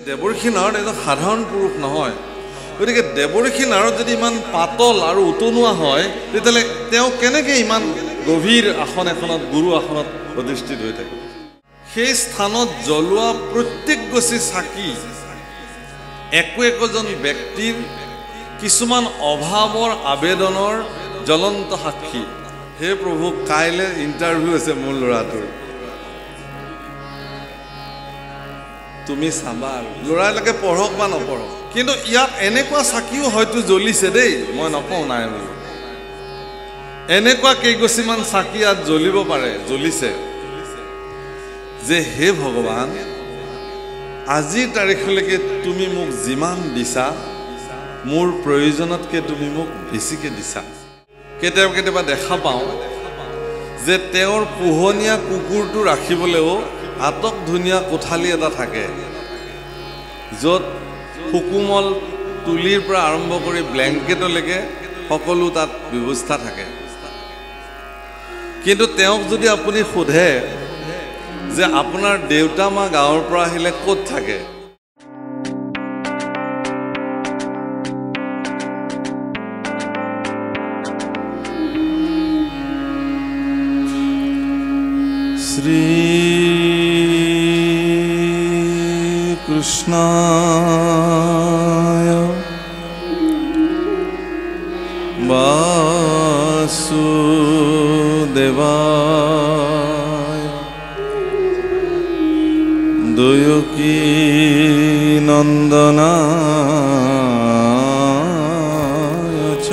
দেৱৰ্ষি নাৰদ এজন সাধাৰণ পুৰুষ নহয় গতিকে দেৱৰ্ষি নাৰদ যদি ইমান পাতল আৰু উতনুৱা হয় তেতিয়াহ'লে তেওঁ কেনেকৈ ইমান গভীৰ আসন এখনত গুৰু আসনত অধিষ্ঠিত হৈ থাকে সেই স্থানত জ্বলোৱা প্ৰত্যেক গছি চাকি একোজন ব্যক্তিৰ কিছুমান অভাৱৰ আবেদনৰ জ্বলন্ত সাক্ষী হে প্ৰভু কাইলৈ ইণ্টাৰভিউ আছে মোৰ ল'ৰাটোৰ তুমি চাবা ল'ৰালৈকে পঢ়ক বা নপঢ়ক কিন্তু ইয়াত এনেকুৱা চাকিও হয়তো জ্বলিছে দেই মই নকওঁ নাই বুলি এনেকুৱা কেইগছিমান চাকি ইয়াত জ্বলিব পাৰে জ্বলিছে যে হে ভগৱান আজিৰ তাৰিখলৈকে তুমি মোক যিমান দিছা মোৰ প্ৰয়োজনতকৈ তুমি মোক বেছিকৈ দিছা কেতিয়াবা দেখা পাওঁ যে তেওঁৰ পোহনীয়া কুকুৰটো ৰাখিবলৈও আটক ধুনীয়া কোঠালি এটা থাকে য'ত সুকুমল তুলিৰ পৰা আৰম্ভ কৰি ব্লেংকেটলৈকে সকলো তাত ব্যৱস্থা থাকে কিন্তু তেওঁক যদি আপুনি সোধে যে আপোনাৰ দেউতা মা গাঁৱৰ পৰা আহিলে ক'ত থাকে শ্ৰী কৃষ্ণায় বাসুদেবায় দেবকী নন্দনায় চ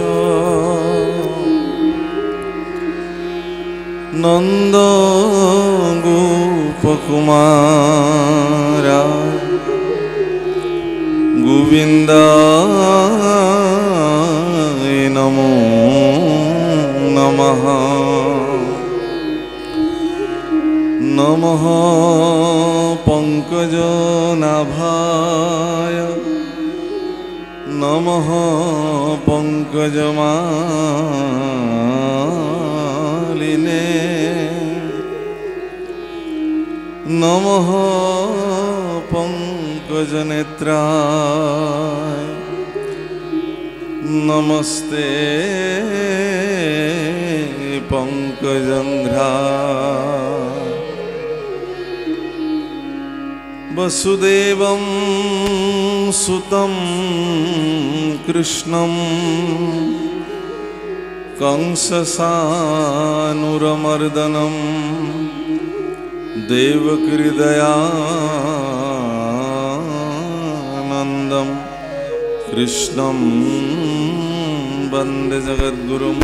নন্দ গোপকুমারা গোবিন্দায় নমো নমঃ নমঃ পঙ্কজনাভায় নমঃ পঙ্কজমালিনে নমঃ পঙ্কজনেত্রায় নমস্তে পঙ্কজঘ্রায় বসুদেবং সুতং কৃষ্ণং কংসসানুরমর্দনম দেবকৃদয়ানন্দম কৃষ্ণম বন্দে জগদ্গুরুম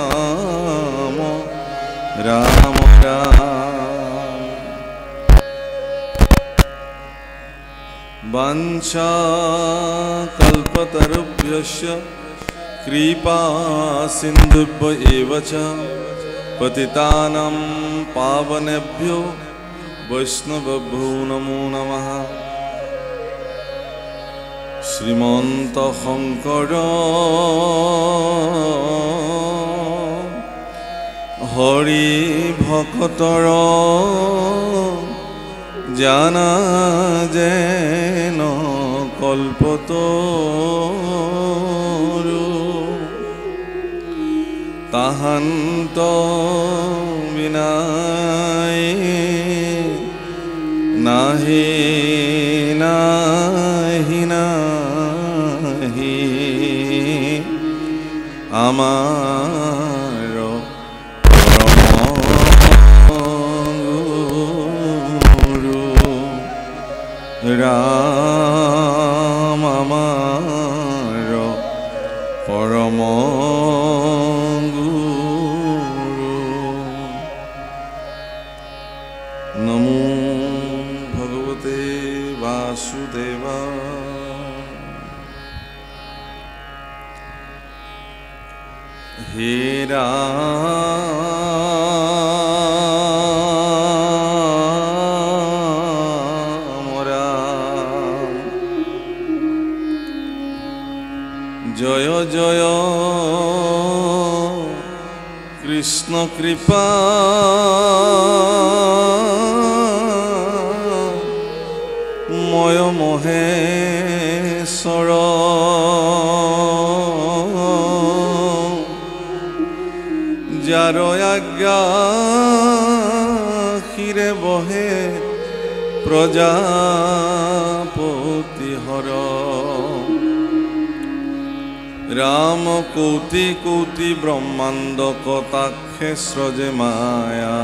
হরিরাম রাম রাম বাঞ্ছা কল্পতরুভ্যশ্চ কৃপা সিন্ধুভ্য এব চ পতিতানাং পাবনেভ্যো বৈষ্ণবেভ্যো নমো নমঃ শ্রীমন্ত শংকৰ হৰি ভকতৰ জানা যেন কল্পতৰু তাহান্ত বিনাই নাহি নাহি নাহি আমাৰ পৰম গুৰু ৰাম আমাৰ পৰম গুৰু নমো ভগৱতে বাসুদেবায় হে ৰাম ৰাম জয় জয় কৃষ্ণ কৃপা ময় মহেশ্বৰ যাৰ আজ্ঞা শিৰে বহে প্ৰজাপতি হৰ রাম কৌতি কৌতি ব্রহ্মাণ্ড কটাক্ষে স্রজে মায়া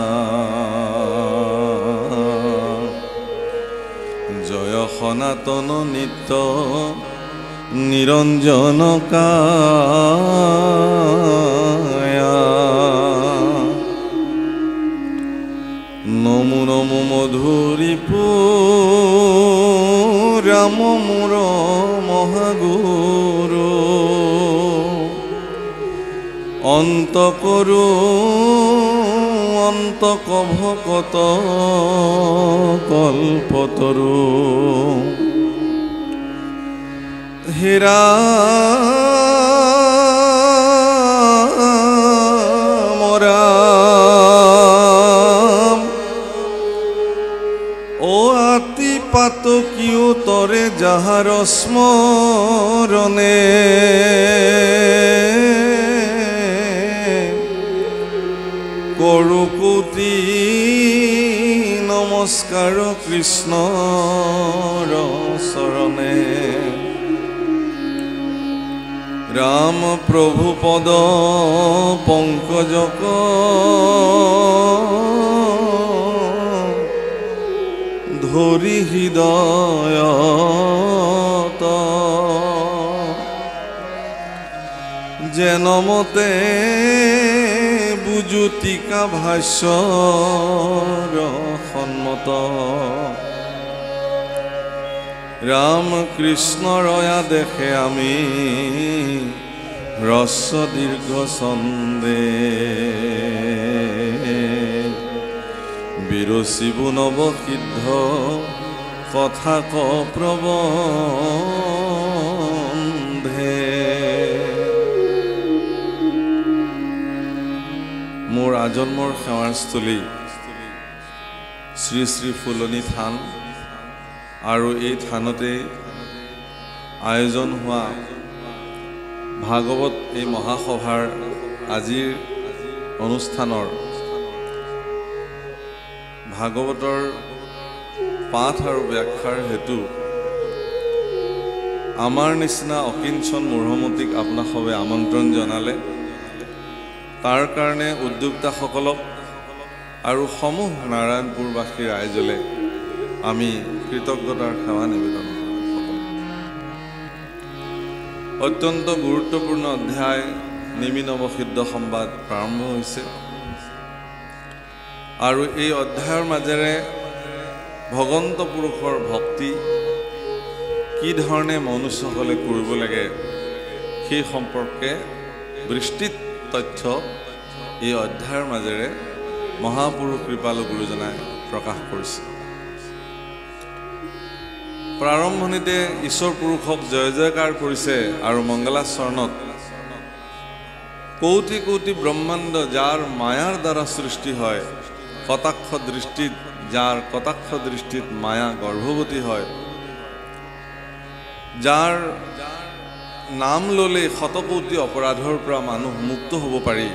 জয় সনাতন নিত্য নিরঞ্জন কায়া নমো নমো মধুরিপু রাম মোর মহাগুরু অন্ত করু অন্তক ভকত কল্পতরু হেরা মরাম ও আতি পাতকীয় তরে যাহার স্মরণে করু কোটি নমস্কার কৃষ্ণর চরণে রাম প্রভু পদ পঙ্কজক ধরি হৃদয়ত যেনমতে বুজুতিকা ভাষ্যৰ সন্মত ৰাম কৃষ্ণ ৰয়া দেখে আমি হ্ৰস্ব দীৰ্ঘ ছন্দে বিৰচিবু নৱসিদ্ধ কথা ক প্ৰবন্ধে মোৰ আজন্মৰ সেৱাৰস্থলী শ্ৰী শ্ৰী ফুলনি থান আৰু এই থানতে আয়োজন হোৱা ভাগৱত এই মহাসভাৰ আজিৰ অনুষ্ঠানৰ ভাগৱতৰ পাঠ আৰু ব্যাখ্যাৰ হেতু আমাৰ নিচিনা অকিঞ্চন মূঢ়মতীক আপোনাক সবে আমন্ত্ৰণ জনালে তাৰ কাৰণে উদ্যোক্তাসকলক আৰু সমূহ নাৰায়ণপুৰবাসী ৰাইজলে আমি কৃতজ্ঞতাৰ সেৱা নিবেদন কৰোঁ। অত্যন্ত গুৰুত্বপূৰ্ণ অধ্যায় নিমি নৱসিদ্ধ সংবাদ প্ৰাৰম্ভ হৈছে আৰু এই অধ্যায়ৰ মাজেৰে ভগৱন্ত পুৰুষৰ ভক্তি কি ধৰণে মনুষ্যসকলে কৰিব লাগে সেই সম্পৰ্কে বিস্তৃত তথ্য এই অধ্যায়ৰ মাজেৰে মহাপুৰুষ কৃপালু গুৰুজনাই প্ৰকাশ কৰিছে। প্ৰাৰম্ভণিতে ঈশ্বৰ পুৰুষক জয় জয়কাৰ কৰিছে আৰু মংগলাচৰণত কৌটি কৌটি ব্ৰহ্মাণ্ড যাৰ মায়াৰ দ্বাৰা সৃষ্টি হয়, কটাক্ষ দৃষ্টিত যাৰ কটাক্ষ দৃষ্টিত মায়া গৰ্ভৱতী হয়, যাৰ নাম ললে শতকৌটি অপৰাধৰ পৰা মানুহ মুক্ত হ'ব পাৰি,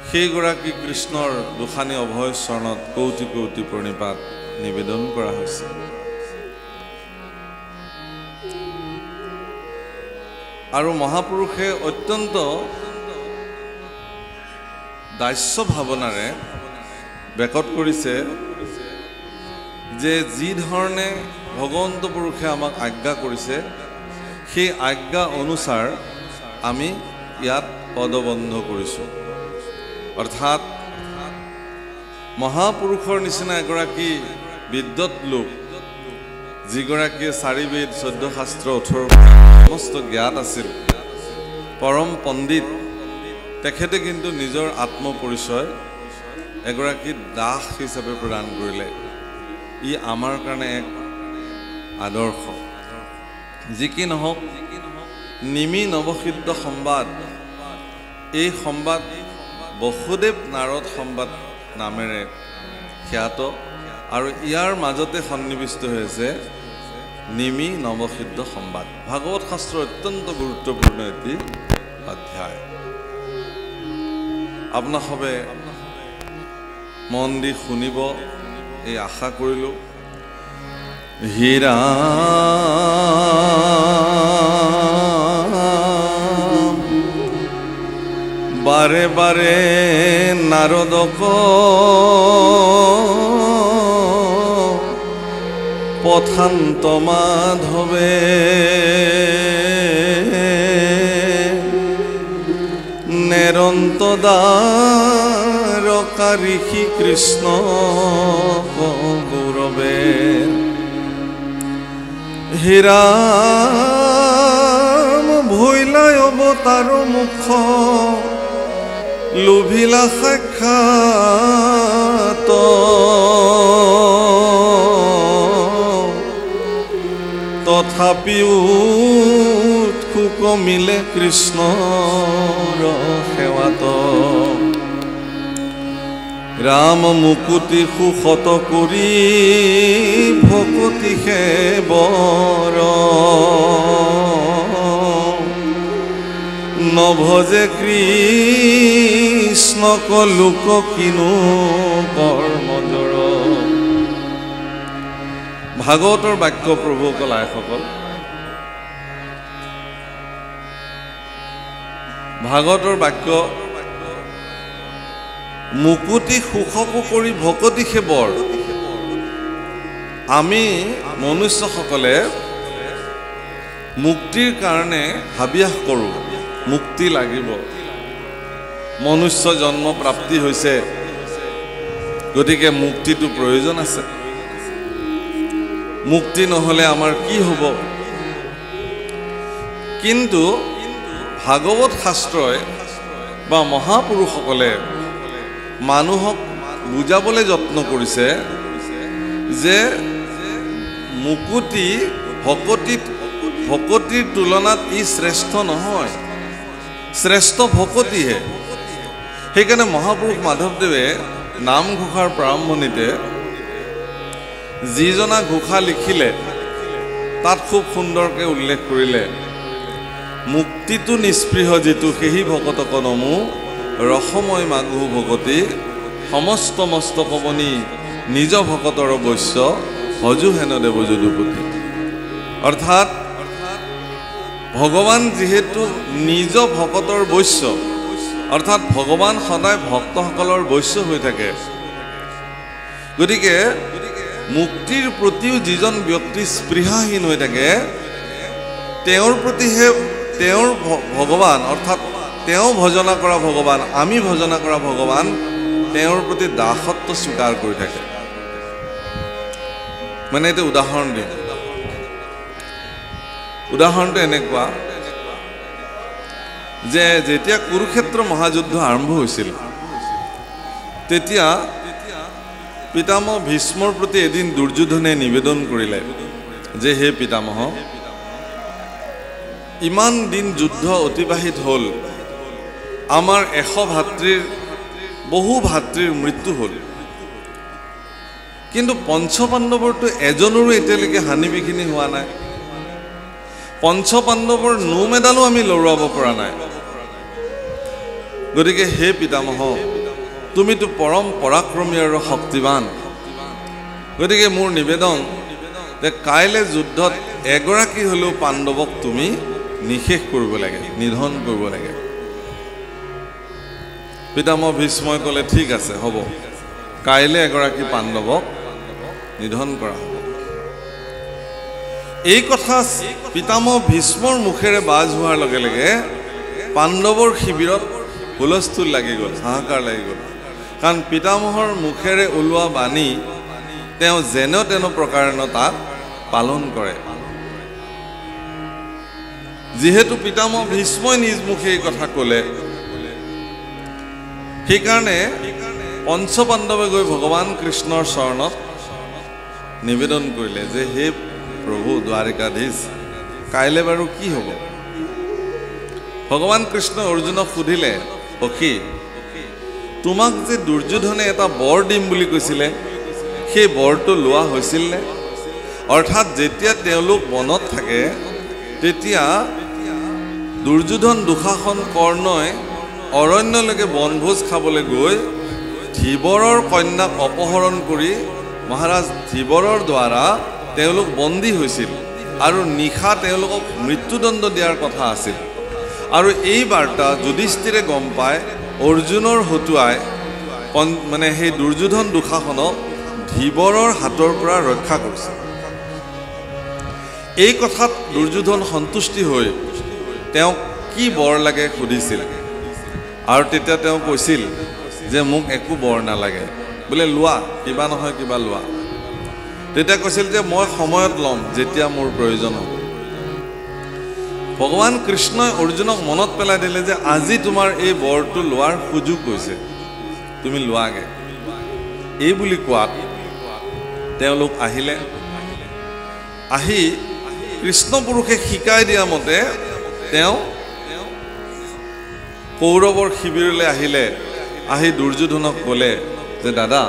সেইগৰাকী কৃষ্ণৰ দুখানি অভয় চৰণত কৌটি কৌটি প্ৰণিপাত নিবেদন কৰা হৈছে। আৰু মহাপুৰুষে অত্যন্ত দাস্য ভাৱনাৰে বেকত কৰিছে যে যি ধৰণে ভগৱন্ত পুৰুষে আমাক আজ্ঞা কৰিছে সেই আজ্ঞা অনুসাৰ আমি ইয়াত পদবন্ধ কৰিছোঁ। অৰ্থাৎ মহাপুৰুষৰ নিচিনা এগৰাকী বিদ্বত লোক যিগৰাকীয়ে 4 বেদ 14 শাস্ত্ৰ 18 সমস্ত জ্ঞাত আছিল, পৰম পণ্ডিত, তেখেতে কিন্তু নিজৰ আত্মপৰিচয় এগৰাকী দাস হিচাপে প্ৰদান কৰিলে। ই আমাৰ কাৰণে এক আদৰ্শ। যি কি নহওক, নিমি নৱসিদ্ধ সংবাদ এই সংবাদ বসুদেৱ নাৰদ সংবাদ নামেৰে খ্যাত আৰু ইয়াৰ মাজতে সন্নিৱিষ্ট হৈছে নিমি নৱসিদ্ধ সংবাদ। ভাগৱত শাস্ত্ৰৰ অত্যন্ত গুৰুত্বপূৰ্ণ এটি অধ্যায়। আপোনাক সবে মন দি শুনিব এই আশা কৰিলোঁ। হীৰা বাৰে বাৰে নাৰদক পথান্ত মাধৱে নেৰন্ত দ্বাৰকা ঋষি কৃষ্ণ গৌৰৱে হীৰাম ভৈলাই অৱতাৰ মুখ লোভিলা সাক্ষাৎ তথাপিও কমিলে কৃষ্ণৰ সেৱাত ৰাম মুকুতি সুখত কৰি ভকতি সেবৰ নভজে কৃষ্ণক লোক কিনো কৰ্মজৰ। ভাগৱতৰ বাক্য প্ৰভুসকল আইসকল, ভাগৱতৰ বাক্য মুকুতি সুখকো কৰি ভকতি সেবৰ। আমি মনুষ্যসকলে মুক্তিৰ কাৰণে হাবিয়াস কৰোঁ, মুক্তি লাগিব, মনুষ্য জন্ম প্ৰাপ্তি হৈছে, গতিকে মুক্তিটো প্ৰয়োজন আছে। মুক্তি নহ'লে আমাৰ কি হ'ব? কিন্তু ভাগৱত শাস্ত্ৰই বা মহাপুৰুষসকলে মানুহক বুজাবলৈ যত্ন কৰিছে যে মুকুতি ভকতিৰ তুলনাত ই শ্ৰেষ্ঠ নহয়, শ্ৰেষ্ঠ ভকতিহে। সেইকাৰণে মহাপুৰুষ মাধৱদেৱে নামঘোষাৰ প্ৰাৰম্ভণিতে যিজনা ঘোষা লিখিলে তাত খুব সুন্দৰকৈ উল্লেখ কৰিলে, মুক্তিটো নিস্পৃহ যিটো সেহি ভকতক নমো ৰসময় মাগু ভকতি সমস্ত মস্তক বনি নিজ ভকতৰ বৈশ্য হজু হেন দেৱ যদুপতি। অৰ্থাৎ ভগৱান যিহেতু নিজ ভকতৰ বৈশ্য, অৰ্থাৎ ভগৱান সদায় ভক্তসকলৰ বৈশ্য হৈ থাকে, গতিকে মুক্তিৰ প্ৰতিও যিজন ব্যক্তি স্পৃহাহীন হৈ থাকে তেওঁৰ প্ৰতিহে তেওঁৰ ভগৱান, অৰ্থাৎ তেওঁ ভজনা কৰা ভগৱান, আমি ভজনা কৰা ভগৱান তেওঁৰ প্ৰতি দাসত্ব স্বীকাৰ কৰি থাকে। মানে এটা উদাহৰণ দিম। উদাহৰণটো এনেকুৱা যে যেতিয়া কুৰুক্ষেত্ৰ মহাযুদ্ধ আৰম্ভ হৈছিল তেতিয়া পিতামহ ভীষ্মৰ প্ৰতি এদিন দুৰ্যোধনে নিবেদন কৰিলে যে হে পিতামহ, ইমান দিন যুদ্ধ অতিবাহিত হ'ল, আমাৰ 100 ভাতৃৰ বহু ভাতৃৰ মৃত্যু হ'ল, কিন্তু পঞ্চপাণ্ডৱৰতো এজনৰো এতিয়ালৈকে হানি বিঘিনি হোৱা নাই। পঞ্চপাণ্ডৱৰ নোম এডালো আমি লৰোৱাব পৰা নাই। গতিকে হে পিতামহ, তুমিতো পৰম পৰাক্ৰমী আৰু শক্তিবান, গতিকে মোৰ নিবেদন যে কাইলৈ যুদ্ধত এগৰাকী হ'লেও পাণ্ডৱক তুমি নিশেষ কৰিব লাগে, নিধন কৰিব লাগে। পিতামহ ভীষ্মই ক'লে ঠিক আছে, হ'ব, কাইলৈ এগৰাকী পাণ্ডৱক নিধন কৰা হ'ব। এই কথা পিতামহ ভীষ্মৰ মুখেৰে বাজ হোৱাৰ লগে লগে পাণ্ডৱৰ শিবিৰত হুলস্থুল লাগি গ'ল, হাহাকাৰ লাগি গ'ল। কাৰণ পিতামহৰ মুখেৰে ওলোৱা বাণী তেওঁ যেন তেন প্ৰকাৰেণ তাক পালন কৰে। যিহেতু পিতামহ ভীষ্মই নিজ মুখে এই কথা ক'লে, সেইকাৰণে পঞ্চপাণ্ডৱে গৈ ভগৱান কৃষ্ণৰ চৰণত নিবেদন কৰিলে যে হে প্ৰভু দ্বাৰিকাধীশ, কাইলৈ বাৰু কি হ'ব? ভগৱান কৃষ্ণ অৰ্জুনক সুধিলে সখী তোমাক যে দুৰ্যোধনে এটা বৰ দিম বুলি কৈছিলে সেই বৰটো লোৱা হৈছিল নে অৰ্থাৎ যেতিয়া তেওঁলোক বনত থাকে তেতিয়া দুৰ্যোধন দুঃশাসন কৰ্ণই অৰণ্যলৈকে বনভোজ খাবলৈ গৈ ধীবৰৰ কন্যাক অপহৰণ কৰি মহাৰাজ ধীবৰৰ দ্বাৰা তেওঁলোক বন্দী হৈছিল আৰু নিশা তেওঁলোকক মৃত্যুদণ্ড দিয়াৰ কথা আছিল আৰু এই বাৰ্তা যুধিষ্ঠিৰে গম পায় অৰ্জুনৰ হতুৱাই মানে সেই দুৰ্যোধন দুঃশাসনক ধীবৰৰ হাতৰ পৰা ৰক্ষা কৰিছিল এই কথাত দুৰ্যোধন সন্তুষ্টি হৈ তেওঁক কি বৰ লাগে সুধিছিল আৰু তেতিয়া তেওঁ কৈছিল যে মোক একো বৰ নালাগে বোলে লোৱা কিবা নহয় কিবা লোৱা তেতিয়া কৈছিল যে মই সময়ত ল'ম যেতিয়া মোৰ প্ৰয়োজন হ'ব ভগৱান কৃষ্ণই অৰ্জুনক মনত পেলাই দিলে যে আজি তোমাৰ এই বৰটো লোৱাৰ সুযোগ হৈছে তুমি লোৱাগে এই বুলি কোৱাত তেওঁলোক আহিলে আহি কৃষ্ণ পুৰুষে শিকাই দিয়া মতে তেওঁ কৌৰৱৰ শিবিৰলৈ আহিলে আহি দুৰ্যোধনক ক'লে যে দাদা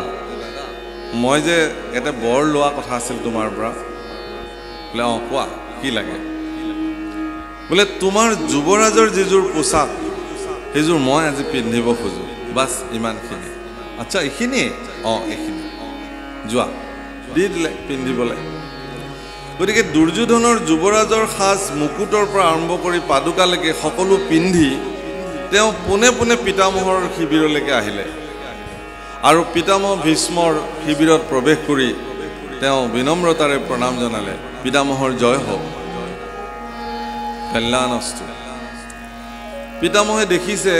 মই যে এটা বৰ লোৱা কথা আছিল তোমাৰ পৰা বোলে অঁ কোৱা কি লাগে বোলে তোমাৰ যুৱৰাজৰ যিযোৰ পোছাক সেইযোৰ মই আজি পিন্ধিব খোজোঁ বাছ ইমানখিনি আচ্ছা এইখিনিয়ে অঁ এইখিনি যোৱা দি দিলে পিন্ধিবলৈ গতিকে দুৰ্যোধনৰ যুৱৰাজৰ সাজ মুকুটৰ পৰা আৰম্ভ কৰি পাদুকালৈকে সকলো পিন্ধি তেওঁ পোনে পোনে পিতামহৰ শিবিৰলৈকে আহিলে আৰু পিতামহ ভীষ্মৰ শিবিৰত প্ৰৱেশ কৰি তেওঁ বিনম্ৰতাৰে প্ৰণাম জনালে পিতামহৰ জয় হওক কল্যাণস্তু পিতামহে দেখিছে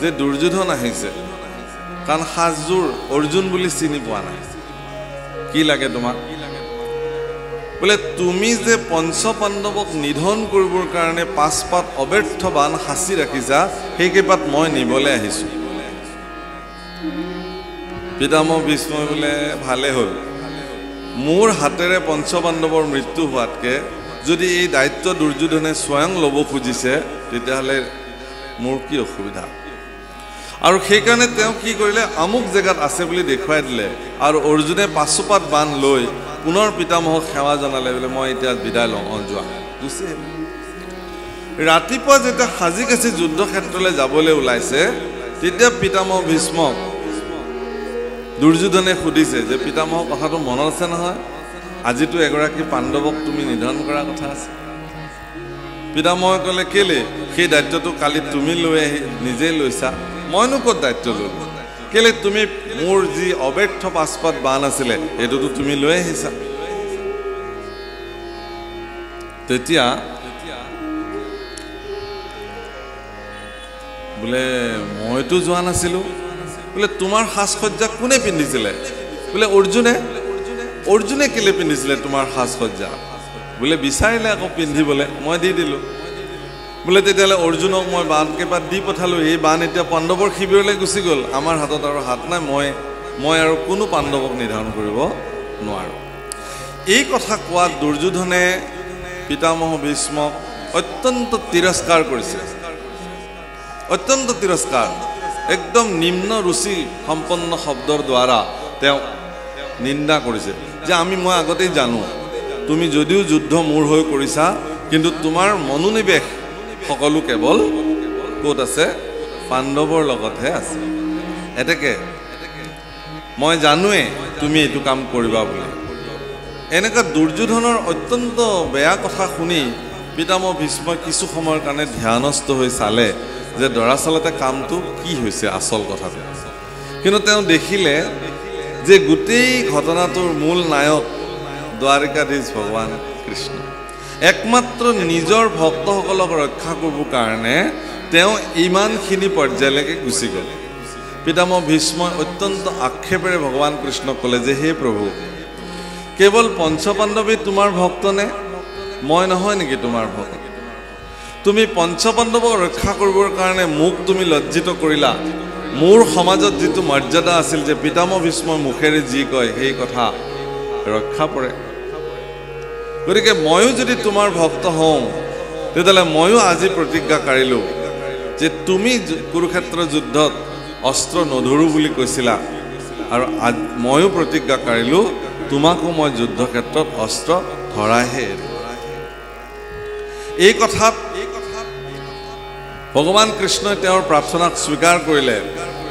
যে দুৰ্যোধন আহিছে কাৰণ সাজযোৰ অৰ্জুন বুলি চিনি পোৱা নাই কি লাগে তোমাক বোলে তুমি যে পঞ্চপাণ্ডৱক নিধন কৰিবৰ কাৰণে 5 পাত অব্যৰ্থ বাণ সাঁচি ৰাখিছা সেই কেইপাত মই নিবলৈ আহিছোঁ পিতামহ ভীষ্মই বোলে ভালে হ'ল মোৰ হাতেৰে পঞ্চপাণ্ডৱৰ মৃত্যু হোৱাতকে যদি এই দায়িত্ব দুৰ্যোধনে স্বয়ং ল'ব খুজিছে তেতিয়াহ'লে মোৰ কি অসুবিধা আৰু সেইকাৰণে তেওঁ কি কৰিলে আমুক জেগাত আছে বুলি দেখুৱাই দিলে আৰু অৰ্জুনে 5 পাত বাণ লৈ পুনৰ পিতামহক সেৱা জনালে বোলে মই এতিয়া বিদায় লওঁ যোৱা গুচি ৰাতিপুৱা যেতিয়া সাজি কাচি যুদ্ধক্ষেত্ৰলৈ যাবলৈ ওলাইছে তেতিয়া পিতামহ ভীষ্মক দুৰ্যোধনে সুধিছে যে পিতামহ কথাটো মনত আছে নহয় আজিতো এগৰাকী পাণ্ডৱক তুমি নিধন কৰা কথা আছে পিতামহে ক'লে কেলে সেই দায়িত্বটো কালি তুমি লৈ আহি নিজে লৈছা মইনো ক'ত দায়িত্ব ল'লো কেলে তুমি মোৰ যি অব্যৰ্থ 5 পাত বাণ আছিলে এইটোতো তুমি লৈ আহিছা তেতিয়া বোলে মইতো যোৱা নাছিলোঁ বোলে তোমাৰ সাজসজ্জা কোনে পিন্ধিছিলে বোলে অৰ্জুনে কেলে পিন্ধিছিলে তোমাৰ সাজসজ্জা বোলে বিচাৰিলে আকৌ পিন্ধিবলৈ মই দি দিলোঁ বোলে তেতিয়াহ'লে অৰ্জুনক মই বাণ কেইপাত দি পঠালোঁ এই বাণ এতিয়া পাণ্ডৱৰ শিবিৰলৈ গুচি গ'ল আমাৰ হাতত আৰু হাত নাই মই আৰু কোনো পাণ্ডৱক নিধন কৰিব নোৱাৰোঁ এই কথা কোৱাত দুৰ্যোধনে পিতামহ ভীষ্মক অত্যন্ত তিৰস্কাৰ কৰিছে অত্যন্ত তিৰস্কাৰ একদম নিম্ন ৰুচি সম্পন্ন শব্দৰ দ্বাৰা তেওঁ নিন্দা কৰিছে যে মই আগতেই জানো তুমি যদিও যুদ্ধ মোৰ হৈ কৰিছা কিন্তু তোমাৰ মনোনিৱেশ সকলো কেৱল ক'ত আছে পাণ্ডৱৰ লগতহে আছে এতেকে মই জানোৱে তুমি এইটো কাম কৰিবা বুলি এনেকুৱা দুৰ্যোধনৰ অত্যন্ত বেয়া কথা শুনি পিতামহ ভীষ্মই কিছু সময়ৰ কাৰণে ধ্যানস্থ হৈ চালে যে দৰাচলতে কামটো কি হৈছে আচল কথাটো কিন্তু তেওঁ দেখিলে যে গোটেই ঘটনাটোৰ মূল নায়ক দ্বাৰিকাধীশ ভগৱান কৃষ্ণ একমাত্ৰ নিজৰ ভক্তসকলক ৰক্ষা কৰিবৰ কাৰণে তেওঁ ইমানখিনি পৰ্যায়লৈকে গুচি গ'ল পিতামহ ভীষ্মই অত্যন্ত আক্ষেপেৰে ভগৱান কৃষ্ণক ক'লে যে হে প্ৰভু কেৱল পঞ্চপাণ্ডৱেই তোমাৰ ভক্ত নে মই নহয় নেকি তোমাৰ ভক্ত তুমি পঞ্চপাণ্ডৱক ৰক্ষা কৰিবৰ কাৰণে মোক তুমি লজ্জিত কৰিলা মোৰ সমাজত যিটো মৰ্যাদা আছিল যে পিতামহ ভীষ্মৰ মুখেৰে যি কয় সেই কথা ৰক্ষা পৰে গতিকে ময়ো যদি তোমাৰ ভক্ত হওঁ তেতিয়াহ'লে ময়ো আজি প্ৰতিজ্ঞা কাঢ়িলোঁ যে তুমি কুৰুক্ষেত্ৰ যুদ্ধত অস্ত্ৰ নধৰো বুলি কৈছিলা আৰু ময়ো প্ৰতিজ্ঞা কৰিলোঁ তোমাকো মই যুদ্ধক্ষেত্ৰত অস্ত্ৰ ধৰাহে এৰিম। এই কথাত ভগৱান কৃষ্ণই তেওঁৰ প্ৰাৰ্থনাক স্বীকাৰ কৰিলে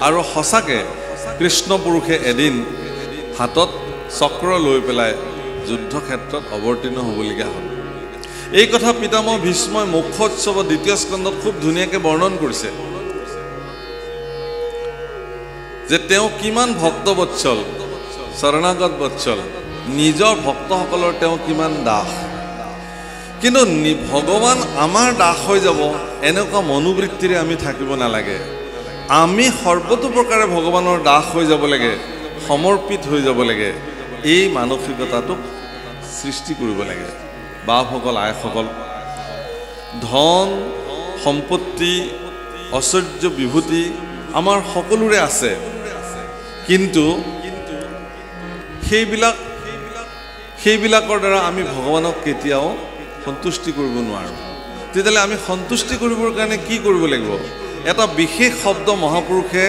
আৰু সঁচাকৈ কৃষ্ণ পুৰুষে এদিন হাতত চক্ৰ লৈ পেলাই যুদ্ধক্ষেত্ৰত অৱতীৰ্ণ হ'বলগীয়া হ'ল। এই কথা পিতামহ ভীষ্মই মোক্ষোৎসৱৰ ২য় স্কন্ধত খুব ধুনীয়াকৈ বৰ্ণন কৰিছে যে তেওঁ কিমান ভক্তবৎসল, শৰণাগত বৎসল, নিজৰ ভক্তসকলৰ তেওঁ কিমান দাস। কিন্তু ভগৱান আমাৰ দাস হৈ যাব এনেকুৱা মনোবৃত্তিৰে আমি থাকিব নালাগে। আমি সৰ্বতোপ্ৰকাৰে ভগৱানৰ দাস হৈ যাব লাগে, সমৰ্পিত হৈ যাব লাগে। এই মানসিকতাটোক সৃষ্টি কৰিব লাগে। বাপসকল, আইসকল, ধন সম্পত্তি ঐশ্বৰ্য বিভূতি আমাৰ সকলোৰে আছে, কিন্তু সেইবিলাকৰ দ্বাৰা আমি ভগৱানক কেতিয়াও সন্তুষ্টি কৰিব নোৱাৰোঁ। তেতিয়াহ'লে আমি সন্তুষ্টি কৰিবৰ কাৰণে কি কৰিব লাগিব? এটা বিশেষ শব্দ মহাপুৰুষে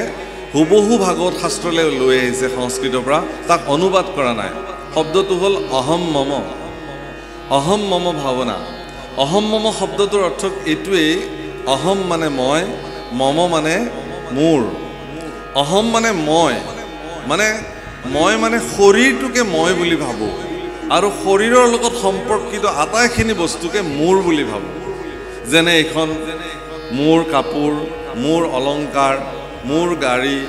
হুবহু ভাগৱত শাস্ত্ৰলৈ লৈ আহিছে সংস্কৃতৰ পৰা, তাক অনুবাদ কৰা নাই। শব্দটো হ'ল অহম মম। অহম মম ভাৱনা। অহম মম শব্দটোৰ অৰ্থ এইটোৱেই, অহম মানে মই, মম মানে মোৰ। অহম মানে মই মানে শৰীৰটোকে মই বুলি ভাবোঁ আৰু শৰীৰৰ লগত সম্পৰ্কিত আটাইখিনি বস্তুকে মোৰ বুলি ভাবোঁ। যেনে এইখন মোৰ কাপোৰ, মোৰ অলংকাৰ, মোৰ গাড়ী,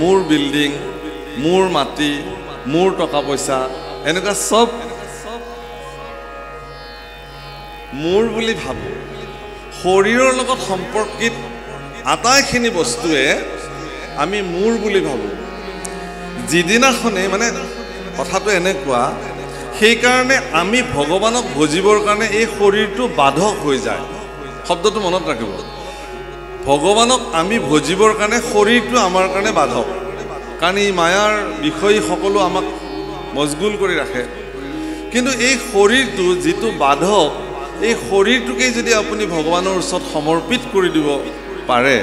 মোৰ বিল্ডিং, মোৰ মাটি, মোৰ টকা পইচা, এনেকুৱা চব মোৰ বুলি ভাবোঁ। শৰীৰৰ লগত সম্পৰ্কিত আটাইখিনি বস্তুৱে আমি মোৰ বুলি ভাবোঁ। যিদিনাখনে মানে কথাটো এনেকুৱা, সেইকাৰণে আমি ভগৱানক ভজিবৰ কাৰণে এই শৰীৰটো বাধক হৈ যায়। শব্দটো মনত ৰাখিব, ভগৱানক আমি ভজিবৰ কাৰণে শৰীৰটো আমাৰ কাৰণে বাধক, কাৰণ ই মায়াৰ বিষয় সকলো আমাক মজগুল কৰি ৰাখে। কিন্তু এই শৰীৰটো যিটো বাধক, এই শৰীৰটোকেই যদি আপুনি ভগৱানৰ ওচৰত সমৰ্পিত কৰি দিব পাৰে,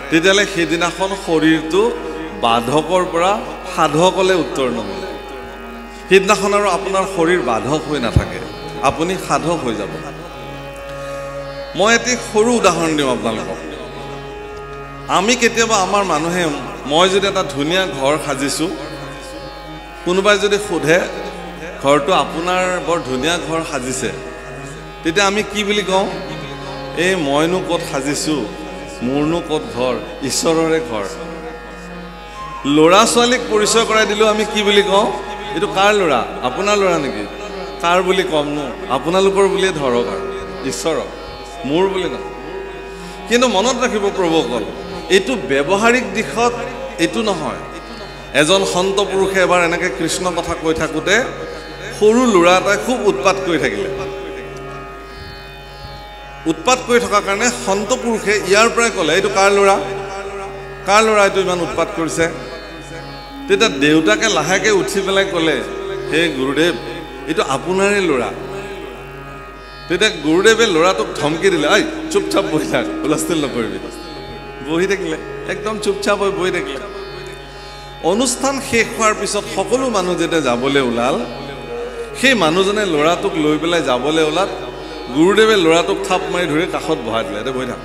তেতিয়াহ'লে সেইদিনাখন শৰীৰটো বাধকৰ পৰা সাধকলৈ উত্তৰণ হ'ব। সেইদিনাখন আৰু আপোনাৰ শৰীৰ বাধক হৈ নাথাকে, আপুনি সাধক হৈ যাব। মই এটি সৰু উদাহৰণ দিওঁ আপোনালোকক। আমি কেতিয়াবা আমাৰ মানুহে, মই যদি এটা ধুনীয়া ঘৰ সাজিছোঁ, কোনোবাই যদি সোধে ঘৰটো আপোনাৰ বৰ ধুনীয়া ঘৰ সাজিছে, তেতিয়া আমি কি বুলি কওঁ? এই মইনো ক'ত সাজিছোঁ, মোৰনো ক'ত ঘৰ, ঈশ্বৰৰে ঘৰ। ল'ৰা ছোৱালীক পৰিচয় কৰাই দিলেও আমি কি বুলি কওঁ? এইটো কাৰ ল'ৰা? আপোনাৰ ল'ৰা নেকি? কাৰ বুলি ক'মনো? আপোনালোকৰ বুলিয়ে ধৰক আৰু, ঈশ্বৰক, মোৰ বুলি নহয়। কিন্তু মনত ৰাখিব প্ৰভুসকল, এইটো ব্যৱহাৰিক দিশত এইটো নহয়। এজন সন্ত পুৰুষে এবাৰ এনেকৈ কৃষ্ণ কথা কৈ থাকোঁতে সৰু ল'ৰা এটাই খুব উৎপাত কৰি থাকিলে। উৎপাত কৰি থকাৰ কাৰণে সন্ত পুৰুষে ইয়াৰ পৰাই ক'লে, এইটো কাৰ ল'ৰা? কাৰ ল'ৰা এইটো ইমান উৎপাত কৰিছে? তেতিয়া দেউতাকে লাহেকৈ উঠি পেলাই ক'লে, হে গুৰুদেৱ, এইটো আপোনাৰে ল'ৰা। তেতিয়া গুৰুদেৱে ল'ৰাটোক ধমকি দিলে, ঐ চুপচাপ বহি থাক, হুলস্থুল নকৰিবি। বহি থাকিলে, একদম চুপচাপ হৈ বহি থাকিলে। অনুষ্ঠান শেষ হোৱাৰ পিছত সকলো মানুহ যেতিয়া যাবলৈ ওলাল, সেই মানুহজনে ল'ৰাটোক লৈ পেলাই যাবলৈ ওলাল, গুৰুদেৱে ল'ৰাটোক থাপ মাৰি ধৰি কাষত বহাই দিলে, এতিয়া বহি থাক।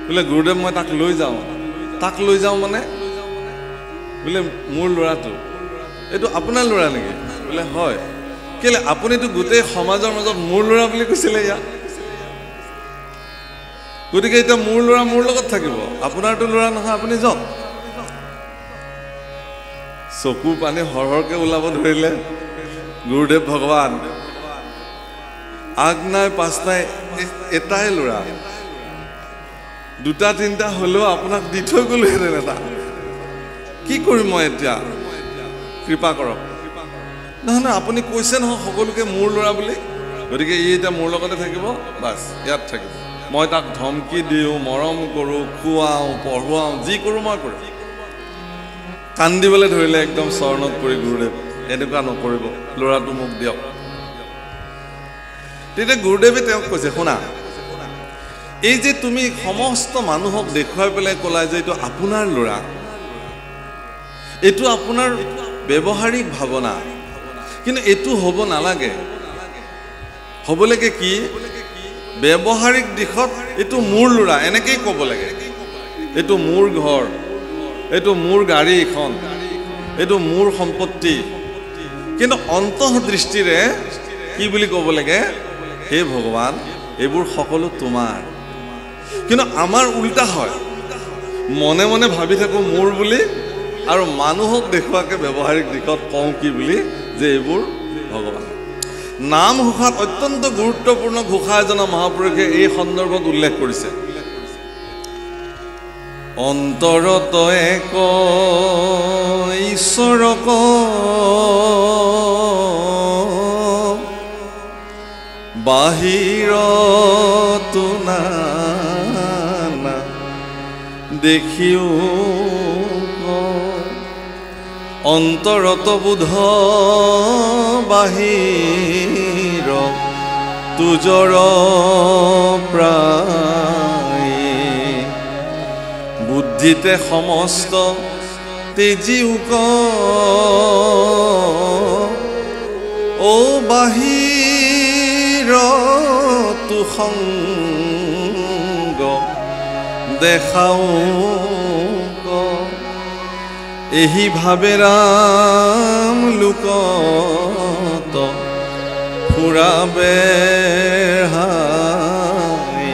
বোলে গুৰুদেৱ মই তাক লৈ যাওঁ। তাক লৈ যাওঁ মানে? বোলে মোৰ ল'ৰাটো, এইটো আপোনাৰ ল'ৰা নেকি? বোলে হয়। কেলে? আপুনিতো গোটেই সমাজৰ মাজত মোৰ ল'ৰা বুলি কৈছিলে ইয়াক, গতিকে এতিয়া মোৰ ল'ৰা মোৰ লগত থাকিব, আপোনাৰতো ল'ৰা নহয়, আপুনি যাওক। চকু পানী সৰহৰকৈ ওলাব ধৰিলে। গুৰুদেৱ ভগৱান, আগ নাই পাছ নাই, এটাই ল'ৰা, দুটা তিনিটা হ'লেও আপোনাক দি থৈ গ'লোহেঁতেন এটা, কি কৰিম মই এতিয়া? কৃপা কৰক। নহয় নহয়, আপুনি কৈছে নহয় সকলোকে মোৰ ল'ৰা বুলি, গতিকে ই এতিয়া মোৰ লগতে থাকিব, বাছ ইয়াত থাকিব। মই তাক ধমকি দিওঁ, মৰম কৰোঁ, খুৱাওঁ, পঢ়ুৱাওঁ, যি কৰোঁ মই কৰিম। কান্দিবলৈ ধৰিলে একদম চৰণত পৰি, গুৰুদেৱ এনেকুৱা নকৰিব, ল'ৰাটো মোক দিয়ক। তেতিয়া গুৰুদেৱে তেওঁক কৈছে, শুনা, এই যে তুমি সমস্ত মানুহক দেখুৱাই পেলাই ক'লা যে এইটো আপোনাৰ ল'ৰা, এইটো আপোনাৰ ব্যৱহাৰিক ভাৱনা, কিন্তু এইটো হ'ব নালাগে। হ'ব লাগে কি ব্যৱহাৰিক দিশত এইটো মোৰ ল'ৰা এনেকেই ক'ব লাগে। এইটো মোৰ ঘৰ, এইটো মোৰ গাড়ী এখন, এইটো মোৰ সম্পত্তি, কিন্তু অন্তঃদৃষ্টিৰে কি বুলি ক'ব লাগে, হে ভগৱান এইবোৰ সকলো তোমাৰ। কিন্তু আমাৰ উল্টা হয়, মনে মনে ভাবি থাকোঁ মোৰ বুলি, আৰু মানুহক দেখুৱাকে ব্যৱহাৰিক দিশত কওঁ কি বুলি যে এইবোৰ ভগৱান। নাম ঘোষাত অত্যন্ত গুৰুত্বপূৰ্ণ ঘোষা এজনা মহাপুৰুষে এই সন্দৰ্ভত উল্লেখ কৰিছে। অন্তৰত এক ঈশ্বৰক বাহিৰতো নানা দেখিও, অন্তৰত বোধ বাহিৰ তুজৰ প্ৰায়, বুদ্ধিতে সমস্ত তেজিউক ও বাহিৰ তু সংগ দেখাও, এহি ভাবে ৰাম লোকত ফুৰাবে হাই।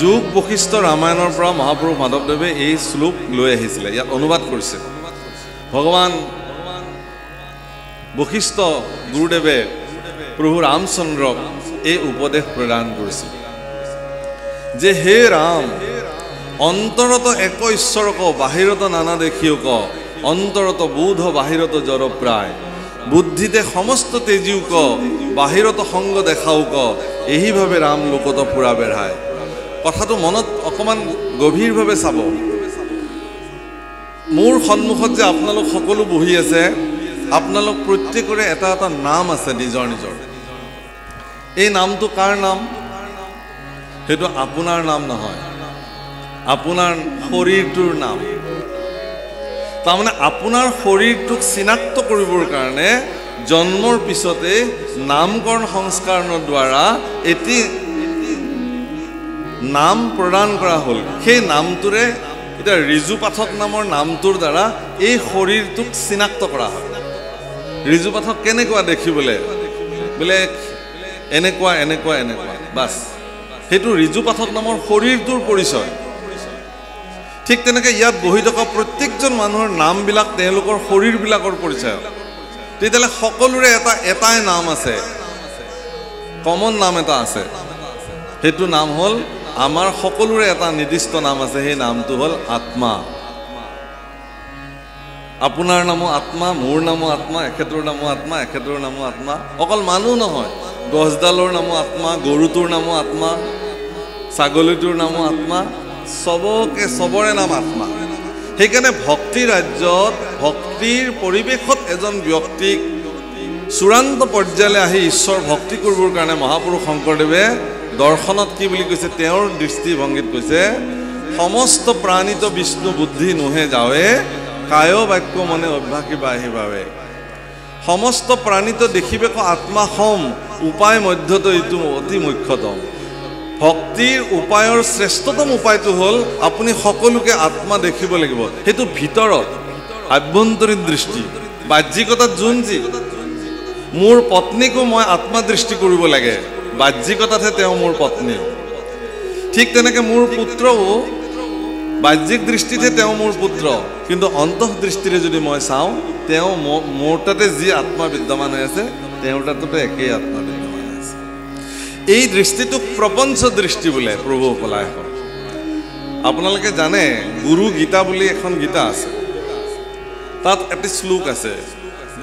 যোগ বশিষ্ঠ ৰামায়ণৰ পৰা মহাপুৰুষ মাধৱদেৱে এই শ্লোক লৈ আহিছিলে, ইয়াত অনুবাদ কৰিছে। ভগৱান বশিষ্ঠ গুৰুদেৱে প্ৰভু ৰামচন্দ্ৰক এই উপদেশ প্ৰদান কৰিছিল যে হে ৰাম, অন্তৰত এক ঈশ্বৰক বাহিৰত নানা দেখিওক, অন্তৰত বোধ বাহিৰত জড় প্ৰায়, বুদ্ধিতে সমস্ত তেজিওক বাহিৰত সংগ দেখাওক, এহিভাৱে ৰাম লোকত ফুৰা বেঢ়ায়। কথাটো মনত অকণমান গভীৰভাৱে চাব। মোৰ সন্মুখত যে আপোনালোক সকলো বহি আছে, আপোনালোক প্ৰত্যেকৰে এটা এটা নাম আছে নিজৰ নিজৰ। এই নামটো কাৰ নাম? সেইটো আপোনাৰ নাম নহয়, আপোনাৰ শৰীৰটোৰ নাম। তাৰমানে আপোনাৰ শৰীৰটোক চিনাক্ত কৰিবৰ কাৰণে জন্মৰ পিছতে নামকৰণ সংস্কাৰণৰ দ্বাৰা এটি নাম প্ৰদান কৰা হ'ল। সেই নামটোৰে এতিয়া ৰিজু পাঠক নামৰ নামটোৰ দ্বাৰা এই শৰীৰটোক চিনাক্ত কৰা হয়। ৰিজু পাঠক কেনেকুৱা দেখিবলৈ, বোলে এনেকুৱা এনেকুৱা এনেকুৱা, বাছ সেইটো ৰিজু পাঠক নামৰ শৰীৰটোৰ পৰিচয়। ঠিক তেনেকৈ ইয়াত বহি থকা প্ৰত্যেকজন মানুহৰ নামবিলাক তেওঁলোকৰ শৰীৰবিলাকৰ পৰিচয়। তেতিয়াহ'লে সকলোৰে এটাই নাম আছে, কমন নাম এটা আছে। সেইটো নাম হ'ল, আমাৰ সকলোৰে এটা নিৰ্দিষ্ট নাম আছে, সেই নামটো হ'ল আত্মা। আপোনাৰ নামো আত্মা, মোৰ নামো আত্মা, এখেতৰ নামো আত্মা, এখেতৰ নামো আত্মা। অকল মানুহ নহয়, গছডালৰ নামো আত্মা, গৰুটোৰ নামো আত্মা, ছাগলীটোৰ নামো আত্মা, চবৰে নাম আত্মা। সেইকাৰণে ভক্তি ৰাজ্যত, ভক্তিৰ পৰিৱেশত এজন ব্যক্তিক চূড়ান্ত পৰ্যায়লৈ আহি ঈশ্বৰ ভক্তি কৰিবৰ কাৰণে মহাপুৰুষ শংকৰদেৱে দৰ্শনত কি বুলি কৈছে, তেওঁৰ দৃষ্টিভংগীত কৈছে, সমস্ত প্ৰাণিত বিষ্ণু বুদ্ধি নোহে যাৱে, কায় বাক্য মনে অভ্যাসী বাহি ভাৱে। সমস্ত প্ৰাণিত দেখিবেক আত্মা সম, উপায় মধ্যত এইটো অতি মুখ্যতম। ভক্তিৰ উপায়ৰ শ্ৰেষ্ঠতম উপায়টো হ'ল আপুনি সকলোকে আত্মা দেখিব লাগিব। সেইটো ভিতৰত আভ্যন্তৰীণ দৃষ্টি। বাহ্যিকতাত যোন যি, মোৰ পত্নীকো মই আত্মা দৃষ্টি কৰিব লাগে, বাহ্যিকতাতহে তেওঁ মোৰ পত্নী। ঠিক তেনেকৈ মোৰ পুত্ৰও বাহ্যিক দৃষ্টিতহে তেওঁ মোৰ পুত্ৰ, কিন্তু অন্তঃদৃষ্টিৰে যদি মই চাওঁ, তেওঁ মোৰ তাতে যি আত্মা বিদ্যমান হৈ আছে, তেওঁৰ তাতো একেই আত্মা বিদ্যমান হৈ আছে। এই দৃষ্টিটোক প্ৰপঞ্চ দৃষ্টি বোলে প্ৰভুসকলে। আপোনালোকে জানে গুৰু গীতা বুলি এখন গীতা আছে, তাত এটি শ্লোক আছে,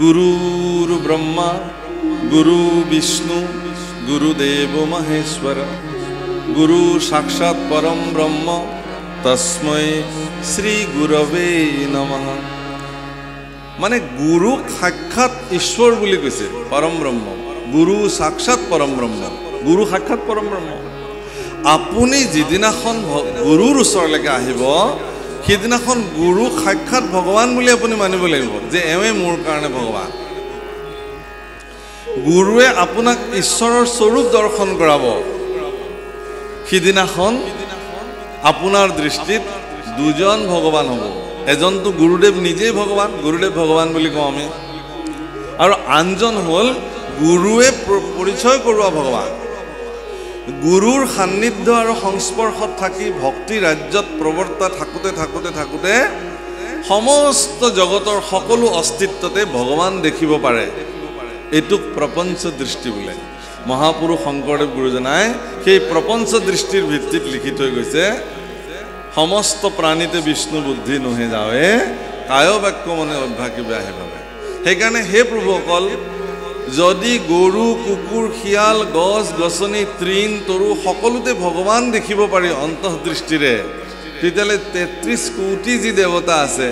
গুৰুৰ ব্ৰহ্মা গুৰু বিষ্ণু গুৰুদেৱ মহেশ্বৰ গুৰু সাক্ষাৎ পৰম ব্ৰহ্ম তস্मै শ্ৰী গুৰৱে নমঃ। মানে গুৰুক সাক্ষাৎ ঈশ্বৰ বুলি কৈছে, পৰম ব্ৰহ্ম। গুৰু সাক্ষাৎ পৰম ব্ৰহ্ম, গুৰু সাক্ষাৎ পৰম ব্ৰহ্ম। আপুনি যিদিনাখন গুৰুৰ ওচৰলৈকে আহিব সেইদিনাখন গুৰু সাক্ষাৎ ভগৱান বুলি আপুনি মানিব লাগিব যে এওঁৱে মোৰ কাৰণে ভগৱান গুৰুৱে আপোনাক ঈশ্বৰৰ স্বৰূপ দৰ্শন কৰাব সিদিনাখন আপোনাৰ দৃষ্টিত দুজন ভগৱান হ'ব এজনটো গুৰুদেৱ নিজেই ভগৱান গুৰুদেৱ ভগৱান বুলি কওঁ আমি আৰু আনজন হ'ল গুৰুৱে পৰিচয় কৰোৱা ভগৱান গুৰুৰ সান্নিধ্য আৰু সংস্পৰ্শত থাকি ভক্তি ৰাজ্যত প্ৰৱৰ্তা থাকোতে থাকোতে থাকোতে সমস্ত জগতৰ সকলো অস্তিত্বতে ভগৱান দেখিব পাৰে এটুক প্ৰপঞ্চ দৃষ্টি বোলে মহাপুৰুষ শংকৰদেৱ গুৰুজনাই সেই প্ৰপঞ্চ দৃষ্টিৰ ভিত্তিত লিখি থৈ গৈছে সমস্ত প্ৰাণীতে বিষ্ণু বুদ্ধি নহে যাৱে কায় বাক্য মনে অভ্যাসী বেয়াহে ভাবে সেইকাৰণে হে প্ৰভুসকল যদি গৰু কুকুৰ শিয়াল গছ গছনি তৃণ তৰু সকলোতে ভগৱান দেখিব পাৰি অন্তঃদৃষ্টিৰে তেতিয়াহ'লে ৩৩ কোটি যি দেৱতা আছে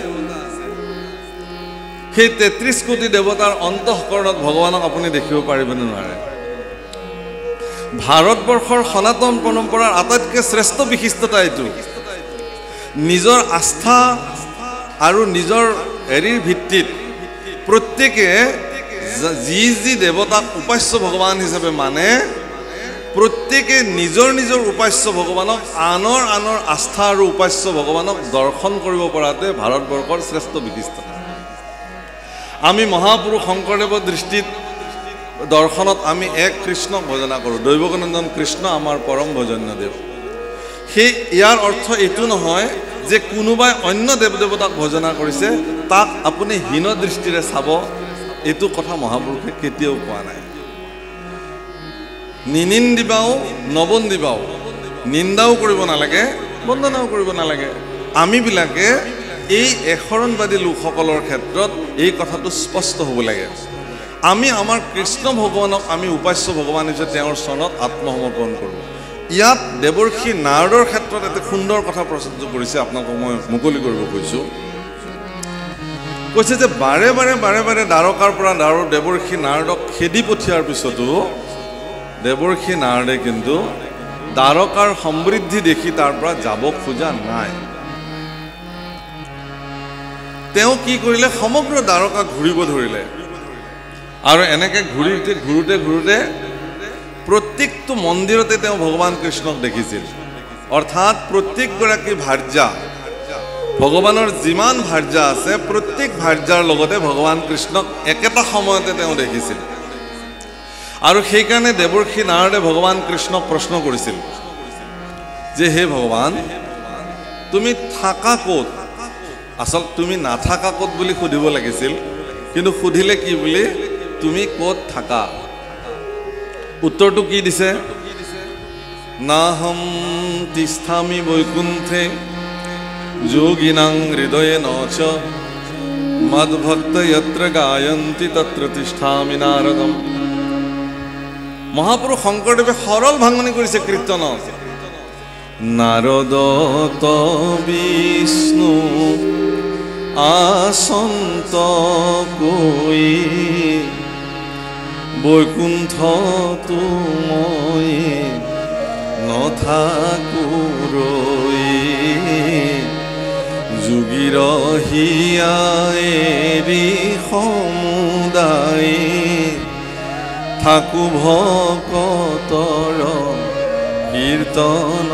সেই ৩৩ কোটি দেৱতাৰ অন্তঃকৰণত ভগৱানক আপুনি দেখিব পাৰিবনে নোৱাৰে ভাৰতবৰ্ষৰ সনাতন পৰম্পৰাৰ আটাইতকৈ শ্ৰেষ্ঠ বিশিষ্টতা এইটো নিজৰ আস্থা আৰু নিজৰ হেৰিৰ ভিত্তিত প্ৰত্যেকে যি যি দেৱতাক উপাস্য ভগৱান হিচাপে মানে প্ৰত্যেকে নিজৰ নিজৰ উপাস্য ভগৱানক আনৰ আস্থা আৰু উপাস্য ভগৱানক দৰ্শন কৰিব পৰাটোৱে ভাৰতবৰ্ষৰ শ্ৰেষ্ঠ বিশিষ্টতা আমি মহাপুৰুষ শংকৰদেৱৰ দৃষ্টিত দৰ্শনত আমি এক কৃষ্ণক ভজনা কৰোঁ দৈৱকনন্দন কৃষ্ণ আমাৰ পৰম ভজন্য দেৱ সেই ইয়াৰ অৰ্থ এইটো নহয় যে কোনোবাই অন্য দেৱ দেৱতাক ভজনা কৰিছে তাক আপুনি হীন দৃষ্টিৰে চাব এইটো কথা মহাপুৰুষে কেতিয়াও কোৱা নাই নিনিন্দিবাও নবন্দিবাও নিন্দাও কৰিব নালাগে বন্দনাও কৰিব নালাগে আমিবিলাকে এই এশৰণবাদী লোকসকলৰ ক্ষেত্ৰত এই কথাটো স্পষ্ট হ'ব লাগে আমি আমাৰ কৃষ্ণ ভগৱানক আমি উপাস্য ভগৱান হিচাপে তেওঁৰ চৰণত আত্মসমৰ্পণ কৰোঁ ইয়াত দেৱৰ্ষি নাৰদৰ ক্ষেত্ৰত এটা সুন্দৰ কথা প্ৰস্তুত কৰিছে আপোনালোকক মই মুকলি কৰিব কৈছোঁ কৈছে যে বাৰে বাৰে দ্বাৰকাৰ পৰা দেৱৰ্ষি নাৰদক খেদি পঠিয়াৰ পিছতো দেৱৰ্ষি নাৰদে কিন্তু দ্বাৰকাৰ সমৃদ্ধি দেখি তাৰ পৰা যাব খোজা নাই তেওঁ কি কৰিলে সমগ্ৰ দ্বাৰকা ঘূৰিব ধৰিলে আৰু এনেকৈ ঘূৰোতে প্ৰত্যেকটো মন্দিৰতে তেওঁ ভগৱান কৃষ্ণক দেখিছিল অৰ্থাৎ প্ৰত্যেকগৰাকী ভাৰ্যা ভগৱানৰ যিমান ভাৰ্যা আছে প্ৰত্যেক ভাৰ্যাৰ লগতে ভগৱান কৃষ্ণক একেটা সময়তে তেওঁ দেখিছিল আৰু সেইকাৰণে দেৱৰ্ষি নাৰদে ভগৱান কৃষ্ণক প্ৰশ্ন কৰিছিল যে হে ভগৱান তুমি থাকা ক'ত আচল তুমি নাথাকা ক'ত বুলি সুধিব লাগিছিল কিন্তু সুধিলে কি বুলি তুমি ক'ত থাকা উত্তৰটো কি দিছে নাহম তিষ্ঠামি বৈকুণ্ঠে যোগিনাং হৃদয়ে নচ মদ্ভক্ত যত্ৰ গায়ন্তি তত্ৰ তিষ্ঠামি নাৰদম মহাপুৰুষ শংকৰদেৱে সৰল ভাঙনি কৰিছে কীৰ্তনত নাৰদ বিষ্ণু আসন্ত কৈ বৈকুণ্ঠ মই নথাকো ৰৈ যোগীৰ হিয়াৰি সমুদায় থাকো ভকতৰ কীৰ্তন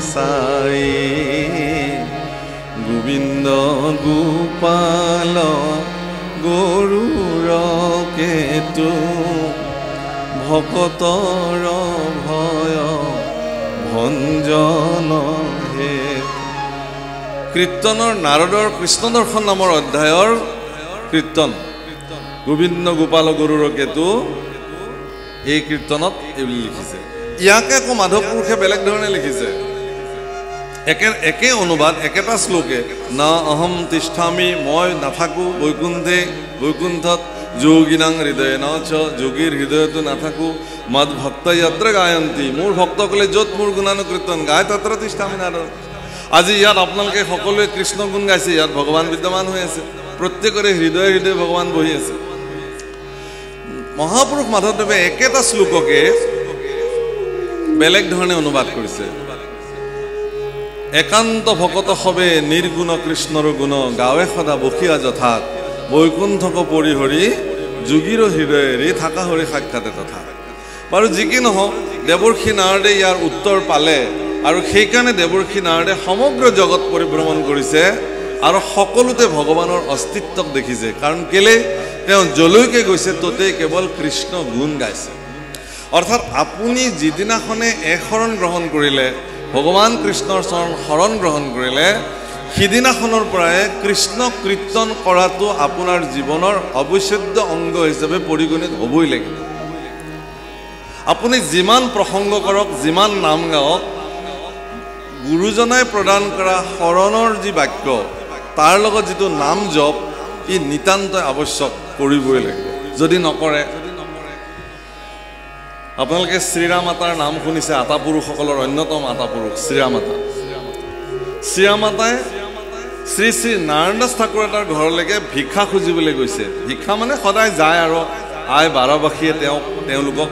চাই গোবিন্দ গোপাল গৰুৰ কেতু ভকতৰ ভয় ভঞ্জন হে কীৰ্তনৰ নাৰদৰ কৃষ্ণ দৰ্শন নামৰ অধ্যায়ৰ কীৰ্তন গোবিন্দ গোপাল গৰুৰ কেতু এই কীৰ্তনত এইবুলি লিখিছে ইয়াকে আকৌ মাধৱ পুৰুষে বেলেগ ধৰণে লিখিছে একে অনুবাদ একেটা শ্লোকে না অহম তিষ্ঠামি মই নাথাকো বৈকুণ্ঠত যোগিনাং হৃদয়ে নচ যোগীৰ হৃদয়তো নাথাকো মদ ভক্ত যত্ৰ গায়ন্তি মোৰ ভক্তসকলে য'ত মোৰ গুণানুকীৰ্তন গায় তত্ৰ তিষ্ঠামি নাৰদ আজি ইয়াত আপোনালোকে সকলোৱে কৃষ্ণ গুণ গাইছে ইয়াত ভগৱান বিদ্যমান হৈ আছে প্ৰত্যেকৰে হৃদয়ে হৃদয়ে ভগৱান বহি আছে মহাপুৰুষ মাধৱদেৱে একেটা শ্লোককে বেলেগ ধৰণে অনুবাদ কৰিছে। একান্ত ভকত সবে নিৰ্গুণ কৃষ্ণৰ গুণ গাৱে সদা বসিয়া যথাত বৈকুণ্ঠক পৰিহৰি যোগীৰ হৃদয়েৰে থাকা হৰি সাক্ষাতে তথা। বাৰু যি কি নহওক, দেৱৰ্ষি নাৰদে ইয়াৰ উত্তৰ পালে আৰু সেইকাৰণে দেৱৰ্ষি নাৰদে সমগ্ৰ জগত পৰিভ্ৰমণ কৰিছে আৰু সকলোতে ভগৱানৰ অস্তিত্বক দেখিছে। কাৰণ কেলে তেওঁ যলৈকে গৈছে ততেই কেৱল কৃষ্ণ গুণ গাইছে। অৰ্থাৎ আপুনি যিদিনাখনে এক শৰণ গ্ৰহণ কৰিলে, ভগৱান কৃষ্ণৰ শৰণ গ্ৰহণ কৰিলে, সিদিনাখনৰ পৰাই কৃষ্ণ কীৰ্তন কৰাটো আপোনাৰ জীৱনৰ অবিচ্ছেদ্য অংগ হিচাপে পৰিগণিত হ'বই লাগিব। আপুনি যিমান প্ৰসংগ কৰক, যিমান নাম গাওক, গুৰুজনাই প্ৰদান কৰা শৰণৰ যি বাক্য, তাৰ লগত যিটো নাম জপ, ই নিতান্তই আৱশ্যক কৰিবই লাগিব। যদি নকৰে, আপোনালোকে শ্ৰীৰামাতাৰ নাম শুনিছে, আতাপুৰুষসকলৰ অন্যতম আতাপুৰুষ শ্ৰীৰামাতা। শ্ৰীৰামাতাই শ্ৰী শ্ৰী নাৰায়ণ দাস ঠাকুৰ এটাৰ ঘৰলৈকে ভিক্ষা খুজিবলৈ গৈছে। ভিক্ষা মানে সদায় যায় আৰু আই বাৰবাসীয়ে তেওঁলোকক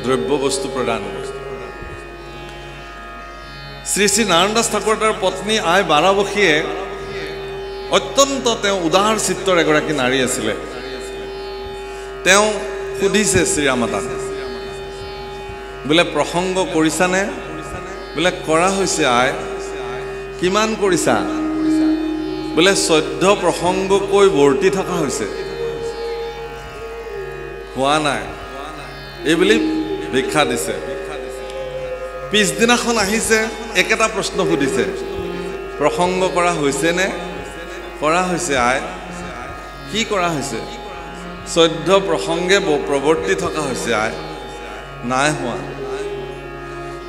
দ্ৰব্য বস্তু প্ৰদান কৰে। শ্ৰী শ্ৰী নাৰায়ণ দাস ঠাকুৰ এটাৰ পত্নী আই বাৰবাসীয়ে অত্যন্ত উদাৰ চিত্ৰৰ এগৰাকী নাৰী আছিলে। তেওঁ সুধিছে শ্ৰীৰামাতাক, বোলে প্ৰসংগ কৰিছানে? বোলে কৰা হৈছে আই। কিমান কৰিছা? বোলে 14 প্ৰসংগকৈ বৰ্তি থকা হৈছে। হোৱা নাই এইবুলি ভিক্ষা দিছে। পিছদিনাখন আহিছে, একেটা প্ৰশ্ন সুধিছে, প্ৰসংগ কৰা হৈছেনে? কৰা হৈছে আই। কি কৰা হৈছে? 14 প্ৰসংগে প্ৰৱৰ্তি থকা হৈছে আই। নাই হোৱা।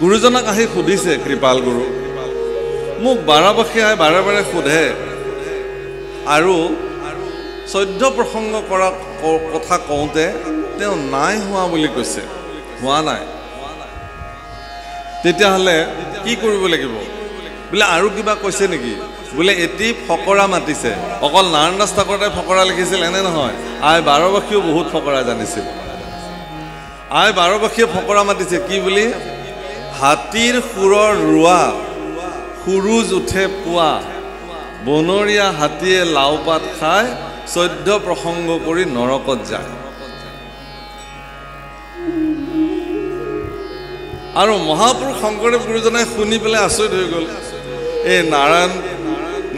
গুৰুজনক আহি সুধিছে কৃপাল গুৰু, মোক বাৰবাসী আই বাৰে বাৰে সোধে আৰু 14 প্ৰসংগ কৰা কথা কওঁতে তেওঁ নাই হোৱা বুলি কৈছে, হোৱা নাই। তেতিয়াহ'লে কি কৰিব লাগিব? বোলে আৰু কিবা কৈছে নেকি? বোলে এটি ফকৰা মাতিছে। অকল নাৰায়ণ দাস ঠাকুৰে ফকৰা লিখিছিল এনে নহয়, আই বাৰবাসীও বহুত ফকৰা জানিছিল। আই বাৰবাসীয়ে ফকৰা মাতিছে কি বুলি? হাতীৰ সুৰৰ ৰোৱা সুৰুজ উঠে পুৱা, বনৰীয়া হাতীয়ে লাও পাত খাই 14 প্ৰসংগ কৰি নৰকত যায়। আৰু মহাপুৰুষ শংকৰদেৱ গুৰুজনাই শুনি পেলাই আচৰিত হৈ গ'ল। এই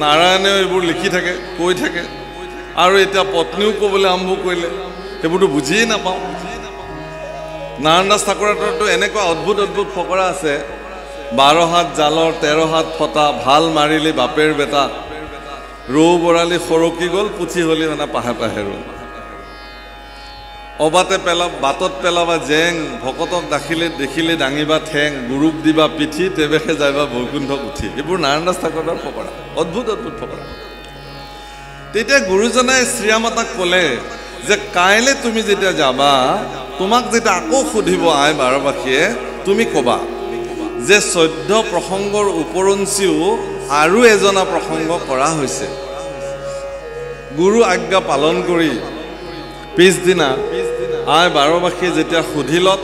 নাৰায়ণেও এইবোৰ লিখি থাকে, কৈ থাকে, আৰু এতিয়া পত্নীও ক'বলৈ আৰম্ভ কৰিলে। সেইবোৰতো বুজিয়েই নাপাওঁ। নাৰায়ণ দাস ঠাকুৰতো এনেকুৱা অদ্ভুত অদ্ভুত ফকৰা আছে। 12 হাত জালৰ 13 হাত ফটা, ভাল মাৰিলি বাপেৰ বেটা, ৰৌ বৰালি সৰকি গ'ল, পুঠি হলি মানে পাহে পাহে ৰ। অবাতে বাটত পেলাবা জেং, ভকতক দেখিলে দাঙিবা ঠেং, গুৰুক দিবা পিঠি, তেৱেহে যাইবা বৈকুণ্ঠক উঠি। এইবোৰ নাৰায়ণ দাস ঠাকুৰৰ ফকৰা, অদ্ভুত অদ্ভুত ফকৰা। তেতিয়া গুৰুজনাই শ্ৰীৰামাতাক ক'লে যে কাইলৈ তুমি যেতিয়া যাবা, তোমাক যেতিয়া আকৌ সুধিব আই বাৰবাসীয়ে, তুমি ক'বা যে 14 প্ৰসংগৰ উপৰঞ্চিও আৰু এজনা প্ৰসংগ কৰা হৈছে। গুৰু আজ্ঞা পালন কৰি পিছদিনা আই বাৰবাসীয়ে যেতিয়া সুধিলত,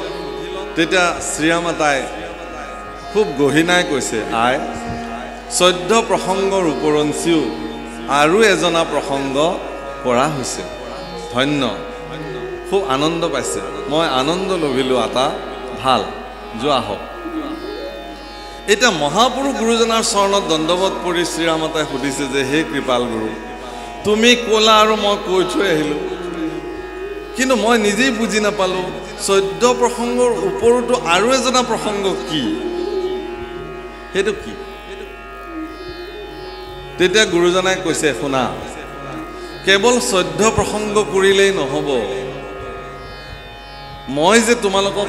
তেতিয়া শ্ৰীৰামাতাই খুব গহীনাই কৈছে, আই 14 প্ৰসংগৰ উপৰঞ্চিও আৰু এজনা প্ৰসংগ কৰা হৈছে। ধন্য, খুব আনন্দ পাইছে। মই আনন্দ লভিলোঁ আতা, ভাল, যোৱা হওক। এতিয়া মহাপুৰুষ গুৰুজনাৰ চৰণত দণ্ডৱত পৰি শ্ৰীৰামাতাই সুধিছে যে হে কৃপাল গুৰু, তুমি ক'লা আৰু মই কৈ থৈ আহিলোঁ, কিন্তু মই নিজেই বুজি নাপালোঁ 14 প্ৰসংগৰ ওপৰতো আৰু এজনা প্ৰসংগ কি, সেইটো কি? তেতিয়া গুৰুজনাই কৈছে, শুনা, কেৱল 14 প্ৰসংগ কৰিলেই নহ'ব। মই যে তোমালোকক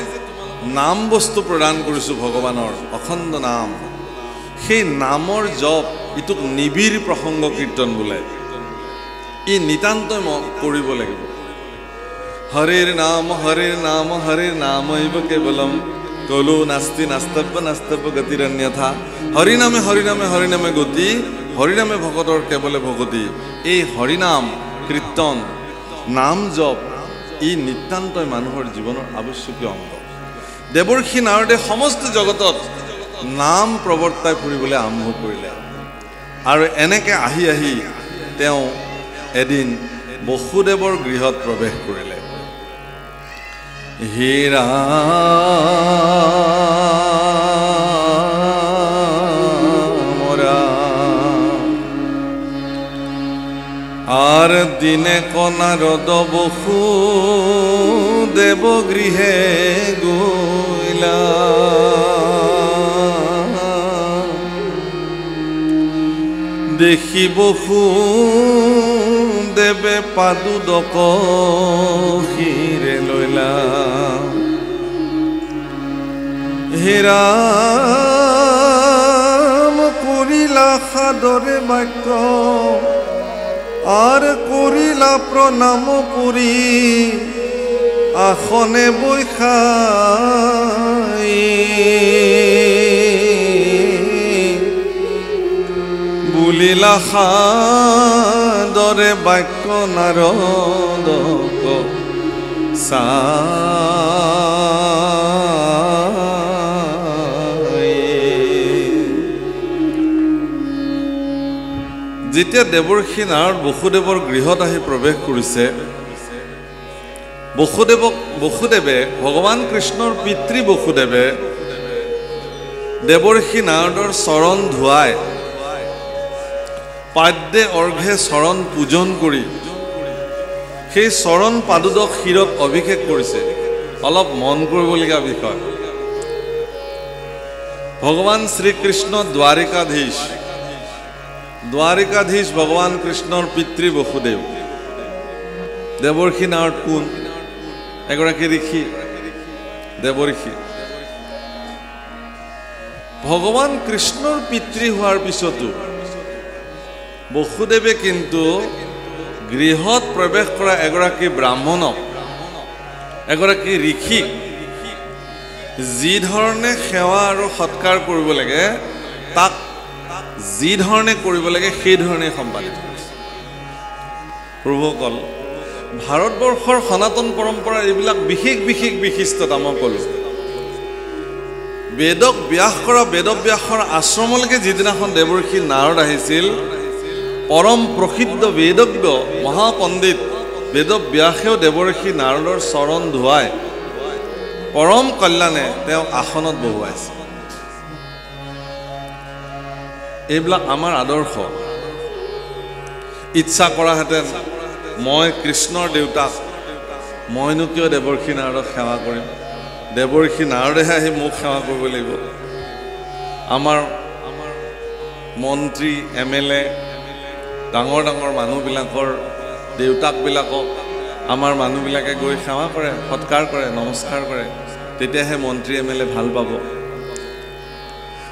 নাম বস্তু প্ৰদান কৰিছোঁ ভগৱানৰ, অখণ্ড নাম, সেই নামৰ জপ, ইটোক নিবিড় প্ৰসংগ কীৰ্তন বোলে। ই নিতান্তই কৰিব লাগিব। হৰিৰ নাম হৰিৰ নাম হৰিৰ নামৈব কেৱলম কলো নাস্তি নাস্তব্য নাস্তব্য গতিৰন্যথা। হৰিনামে হৰিনামে হৰিনামে গতি, হৰিনামে ভকতৰ কেৱলে ভগতি। এই হৰিনাম কীৰ্তন, নাম জপ, ই নিতান্তই মানুহৰ জীৱনৰ আৱশ্যকীয় অংগ। দেৱৰ্ষি নাৰদে সমস্ত জগতত নাম প্ৰৱৰ্তাই ফুৰিবলৈ আৰম্ভ কৰিলে আৰু এনেকৈ আহি আহি তেওঁ এদিন বসুদেৱৰ গৃহত প্ৰৱেশ কৰিলে হে ৰাম আৰ দিনে কনাৰদ বসুদেৱ গৃহে গইলা দেখি বসুদেৱে পাদুদক শিৰে লইলা হে ৰাম কৰিলা সাদৰে বাক্য আৰ কৰিলা প্ৰণাম পুৰি আসনে বৈখাই বুলিলা সাদৰে বাক্য নাৰদক যেতিয়া দেৱৰ্ষি নাৰদ বসুদেৱৰ গৃহত আহি প্ৰৱেশ কৰিছে বসুদেৱে ভগৱান কৃষ্ণৰ পিতৃ বসুদেৱে দেৱৰ্ষি নাৰদৰ চৰণ ধুৱাই পাদ্যে অৰ্ঘে চৰণ পূজন কৰি সেই চৰণ পাদুদক শিৰত অভিষেক কৰিছে অলপ মন কৰিবলগীয়া বিষয় ভগৱান শ্ৰীকৃষ্ণ দ্বাৰিকাধীশ ভগৱান কৃষ্ণৰ পিতৃ বসুদেৱ দেৱৰ্ষি নাৰদ কোন এগৰাকী ঋষি দেৱৰ্ষি ভগৱান কৃষ্ণৰ পিতৃ হোৱাৰ পিছতো বসুদেৱে কিন্তু গৃহত প্ৰৱেশ কৰা এগৰাকী ব্ৰাহ্মণক এগৰাকী ঋষিক যি ধৰণে সেৱা আৰু সৎকাৰ কৰিব লাগে তাক যি ধৰণে কৰিব লাগে সেই ধৰণে সম্পাদিত কৰিছে প্ৰভুসকল ভাৰতবৰ্ষৰ সনাতন পৰম্পৰাৰ এইবিলাক বিশেষ বিশিষ্টতা মই ক'লো বেদক ব্যাস কৰা বেদব্যাসৰ আশ্ৰমলৈকে যিদিনাখন দেৱৰ্ষি নাৰদ আহিছিল পৰম প্ৰসিদ্ধ বেদজ্ঞ মহাপণ্ডিত বেদব্যাসেও দেৱৰ্ষি নাৰদৰ চৰণ ধুৱাই পৰম কল্যাণে তেওঁক আসনত বহুৱাইছে এইবিলাক আমাৰ আদৰ্শ ইচ্ছা কৰাহেঁতেন মই কৃষ্ণৰ দেউতাক মইনো কিয় দেৱৰ্ষি নাৰদক সেৱা কৰিম দেৱৰ্ষি নাৰদেহে আহি মোক সেৱা কৰিব লাগিব আমাৰ মন্ত্ৰী MLA ডাঙৰ মানুহবিলাকৰ দেউতাকবিলাকক আমাৰ মানুহবিলাকে গৈ সেৱা কৰে সৎকাৰ কৰে নমস্কাৰ কৰে তেতিয়াহে মন্ত্ৰী MLA ভাল পাব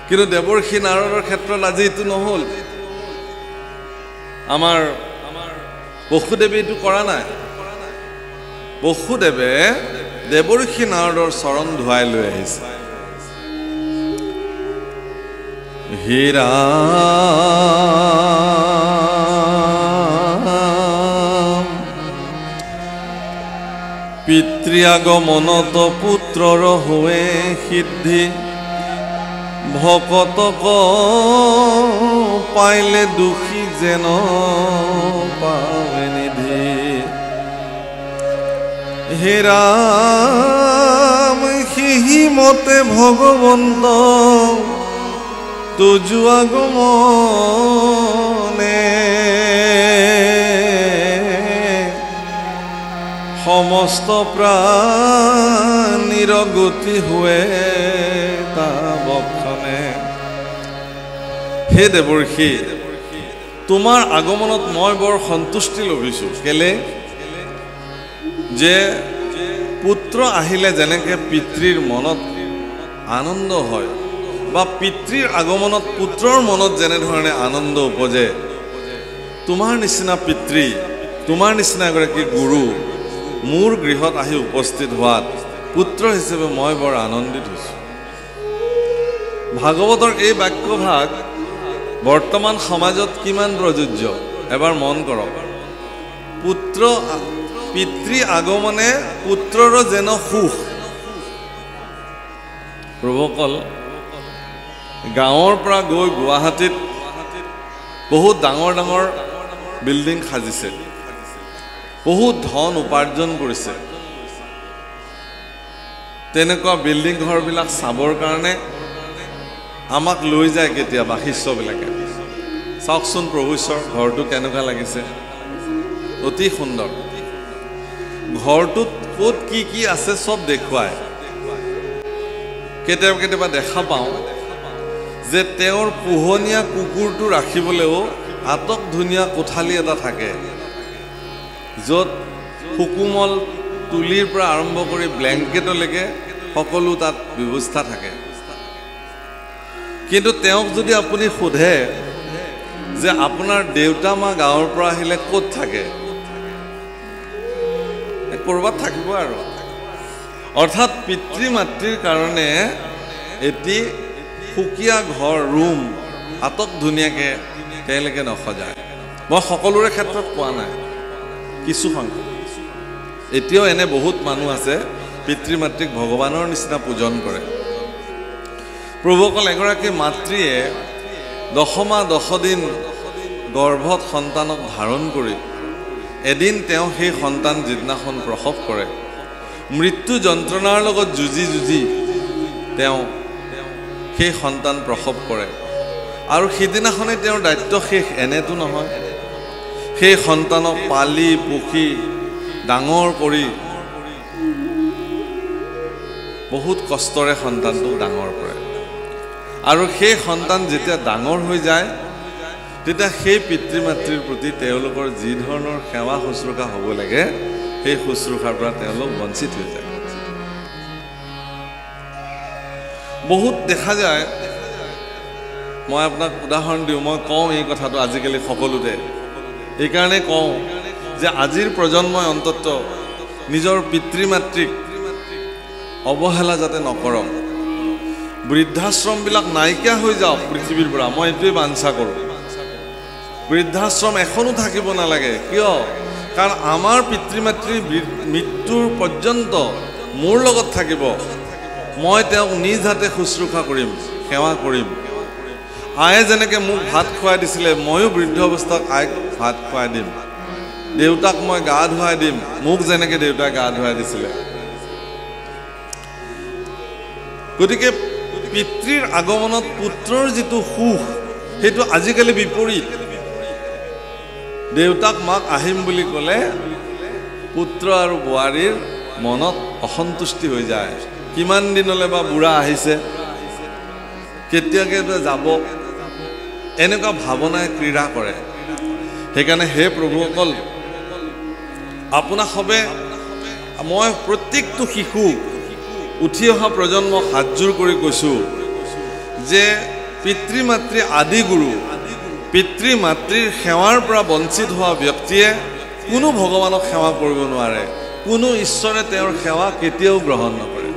কিন্তু দেৱৰ্ষি নাৰদৰ ক্ষেত্ৰত আজি এইটো নহ'ল আমাৰ বসুদেৱে এইটো কৰা নাই বসুদেৱে দেৱৰ্ষি নাৰদৰ চৰণ ধুৱাই লৈ আহিছে হে ৰাম পিতৃ আগমনত পুত্ৰৰ হোৱে সিদ্ধি ভকতক পাইলে দুখী যেন পাৱে নিধি হে ৰাম সিহি মতে ভগৱন্ত তুজু আগমনে সমস্ত প্ৰাণীৰ গতি হোৱে তা বক্ষণে হে দেৱৰ্ষি তোমাৰ আগমনত মই বৰ সন্তুষ্টি লভিছোঁ কেলে যে পুত্ৰ আহিলে যেনেকৈ পিতৃৰ মনত আনন্দ হয় বা পিতৃৰ আগমনত পুত্ৰৰ মনত যেনেধৰণে আনন্দ উপজে তোমাৰ নিচিনা পিতৃ তোমাৰ নিচিনা এগৰাকী গুৰু মোৰ গৃহত আহি উপস্থিত হোৱাত পুত্ৰ হিচাপে মই বৰ আনন্দিত হৈছোঁ ভাগৱতৰ এই বাক্যভাগ বৰ্তমান সমাজত কিমান প্ৰযোজ্য এবাৰ মন কৰক পিতৃ আগমনে পুত্ৰৰ যেন সুখ প্ৰভুসকল গাঁৱৰ পৰা গৈ গুৱাহাটীত বহুত ডাঙৰ ডাঙৰ বিল্ডিং সাজিছে, বহুত ধন উপাৰ্জন কৰিছে। তেনেকুৱা বিল্ডিং ঘৰবিলাক চাবৰ কাৰণে আমাক লৈ যায় কেতিয়াবা শিষ্যবিলাকে। চাওকচোন প্ৰভু ঈশ্বৰ ঘৰটো কেনেকুৱা লাগিছে, অতি সুন্দৰ। ঘৰটোত ক'ত কি কি আছে চব দেখুৱায়। কেতিয়াবা কেতিয়াবা দেখা পাওঁ যে তেওঁৰ পোহনীয়া কুকুৰটো ৰাখিবলৈও আটক ধুনীয়া কোঠালি এটা থাকে, য'ত সুকুমল তুলিৰ পৰা আৰম্ভ কৰি ব্লেংকেটলৈকে সকলো তাত ব্যৱস্থা থাকে। কিন্তু তেওঁক যদি আপুনি সোধে যে আপোনাৰ দেউতা মা গাঁৱৰ পৰা আহিলে ক'ত থাকে, ক'ৰবাত থাকিব আৰু। অৰ্থাৎ পিতৃ মাতৃৰ কাৰণে এটি সুকীয়া ঘৰ, ৰুম আটক ধুনীয়াকৈ তেওঁলোকে নসজায়। মই সকলোৰে ক্ষেত্ৰত কোৱা নাই, কিছু সংখ্যক। এতিয়াও এনে বহুত মানুহ আছে পিতৃ মাতৃক ভগৱানৰ নিচিনা পূজন কৰে। প্ৰভুসকল এগৰাকী মাতৃয়ে 10 মাহ 10 দিন গৰ্ভত সন্তানক ধাৰণ কৰি এদিন তেওঁ সেই সন্তান যিদিনাখন প্ৰসৱ কৰে, মৃত্যু যন্ত্ৰণাৰ লগত যুঁজি যুঁজি তেওঁ সেই সন্তান প্ৰসৱ কৰে। আৰু সিদিনাখনেই তেওঁৰ দায়িত্ব শেষ, এনেতো নহয়। সেই সন্তানক পালি পুখি ডাঙৰ কৰি বহুত কষ্টৰে সন্তানটোক ডাঙৰ কৰে। আৰু সেই সন্তান যেতিয়া ডাঙৰ হৈ যায়, তেতিয়া সেই পিতৃ মাতৃৰ প্ৰতি তেওঁলোকৰ যি ধৰণৰ সেৱা শুশ্ৰূষা হ'ব লাগে, সেই শুশ্ৰূষাৰ পৰা তেওঁলোক বঞ্চিত হৈ যায়। বহুত দেখা যায়, মই আপোনাক উদাহৰণ দিওঁ, মই কওঁ এই কথাটো আজিকালি সকলোতে। এইকাৰণে কওঁ যে আজিৰ প্ৰজন্মই অন্তত নিজৰ পিতৃ মাতৃক অৱহেলা যাতে নকৰক। বৃদ্ধাশ্ৰমবিলাক নাইকিয়া হৈ যাওক পৃথিৱীৰ পৰা, মই এইটোৱে বাঞ্ছা কৰোঁ। বৃদ্ধাশ্ৰম এখনো থাকিব নালাগে। কিয়? কাৰণ আমাৰ পিতৃ মাতৃৰ মৃত্যুৰ পৰ্যন্ত মোৰ লগত থাকিব। মই তেওঁক নিজ হাতে শুশ্ৰূষা কৰিম, সেৱা কৰিম। আয়ে যেনেকৈ মোক ভাত খুৱাই দিছিলে, ময়ো বৃদ্ধ অৱস্থাত আইক ভাত খুৱাই দিম। দেউতাক মই গা ধুৱাই দিম, মোক যেনেকৈ দেউতাই গা ধুৱাই দিছিলে। গতিকে পিতৃৰ আগমনত পুত্ৰৰ যিটো সুখ, সেইটো আজিকালি বিপৰীত। দেউতাক মাক আহিম বুলি ক'লে পুত্ৰ আৰু বোৱাৰীৰ মনত অসন্তুষ্টি হৈ যায়। কিমান দিনলৈ বা বুঢ়া আহিছে, কেতিয়াকৈ যাব, এনেকুৱা ভাৱনাই ক্ৰীড়া কৰে। সেইকাৰণে হে প্ৰভুসকল, আপোনাক সবে মই প্ৰত্যেকটো শিশু, উঠি অহা প্ৰজন্মক হাতযোৰ কৰি কৈছোঁ যে পিতৃ মাতৃ আদি গুৰু, পিতৃ মাতৃৰ সেৱাৰ পৰা বঞ্চিত হোৱা ব্যক্তিয়ে কোনো ভগৱানক সেৱা কৰিব নোৱাৰে, কোনো ঈশ্বৰে তেওঁৰ সেৱা কেতিয়াও গ্ৰহণ নকৰে।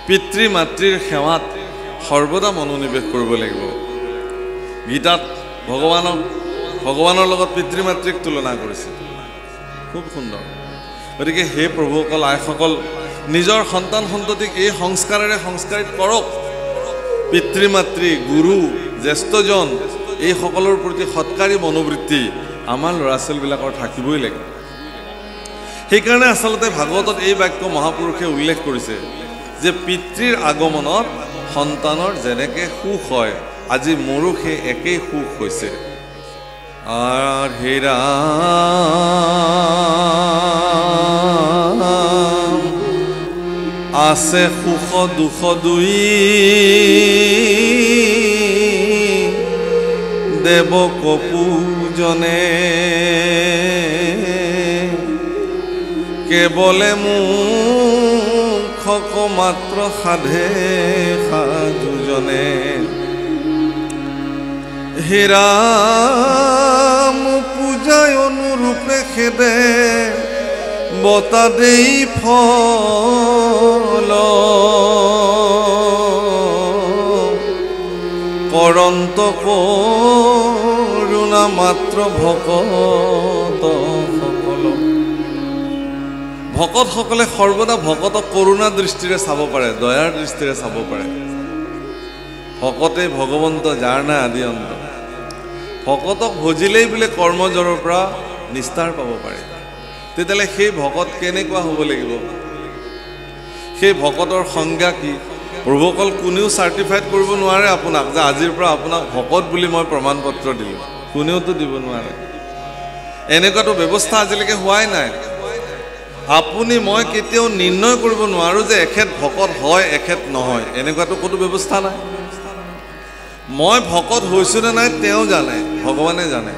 পিতৃ মাতৃৰ সেৱাত সৰ্বদা মনোনিৱেশ কৰিব লাগিব। গীতাত ভগৱানৰ লগত পিতৃ মাতৃক তুলনা কৰিছে, খুব সুন্দৰ। গতিকে হে প্ৰভুসকল, আইসকল, নিজৰ সন্তান সন্ততিক এই সংস্কাৰেৰে সংস্কাৰিত কৰক। পিতৃ মাতৃ, গুৰু, জ্যেষ্ঠজন, এই সকলৰ প্ৰতি সৎকাৰী মনোবৃত্তি আমাৰ ল'ৰা ছোৱালীবিলাকৰ থাকিবই লাগে। সেইকাৰণে আচলতে ভাগৱতত এই বাক্য মহাপুৰুষে উল্লেখ কৰিছে যে পিতৃৰ আগমনত সন্তানৰ যেনেকৈ সুখ হয়, আজি মোৰো সেই একেই সুখ হৈছে। হেৰা আছে সুখ দুখ দুই, দেৱক পূজনে কেৱলে মুখক মাত্ৰ সাধে সাজুজনে। হেৰাম পূজায় অনুৰূপে খেদে বতা দেই ফল, কৰন্ত কৰোণা মাত্ৰ ভকত সকল। ভকতসকলে সৰ্বদা ভকতক কৰুণা দৃষ্টিৰে চাব পাৰে, দয়াৰ দৃষ্টিৰে চাব পাৰে। ভকতে ভগৱন্ত যাৰ নাই আদি অন্ত। ভকতক ভজিলেই বোলে কৰ্মজৰৰ পৰা নিস্তাৰ পাব পাৰে। তেতিয়াহ'লে সেই ভকত কেনেকুৱা হ'ব লাগিব? সেই ভকতৰ সংজ্ঞা কি? প্ৰভুসকল কোনেও চাৰ্টিফাইড কৰিব নোৱাৰে আপোনাক যে আজিৰ পৰা আপোনাক ভকত বুলি মই প্ৰমাণ পত্ৰ দিলোঁ, কোনেওতো দিব নোৱাৰে। এনেকুৱাটো ব্যৱস্থা আজিলৈকে হোৱাই নাই। আপুনি মই কেতিয়াও নিৰ্ণয় কৰিব নোৱাৰোঁ যে এখেত ভকত হয় এখেত নহয়, এনেকুৱাটো ক'তো ব্যৱস্থা নাই। মই ভকত হৈছোঁ নে নাই তেওঁ জানে, ভগৱানে জানে।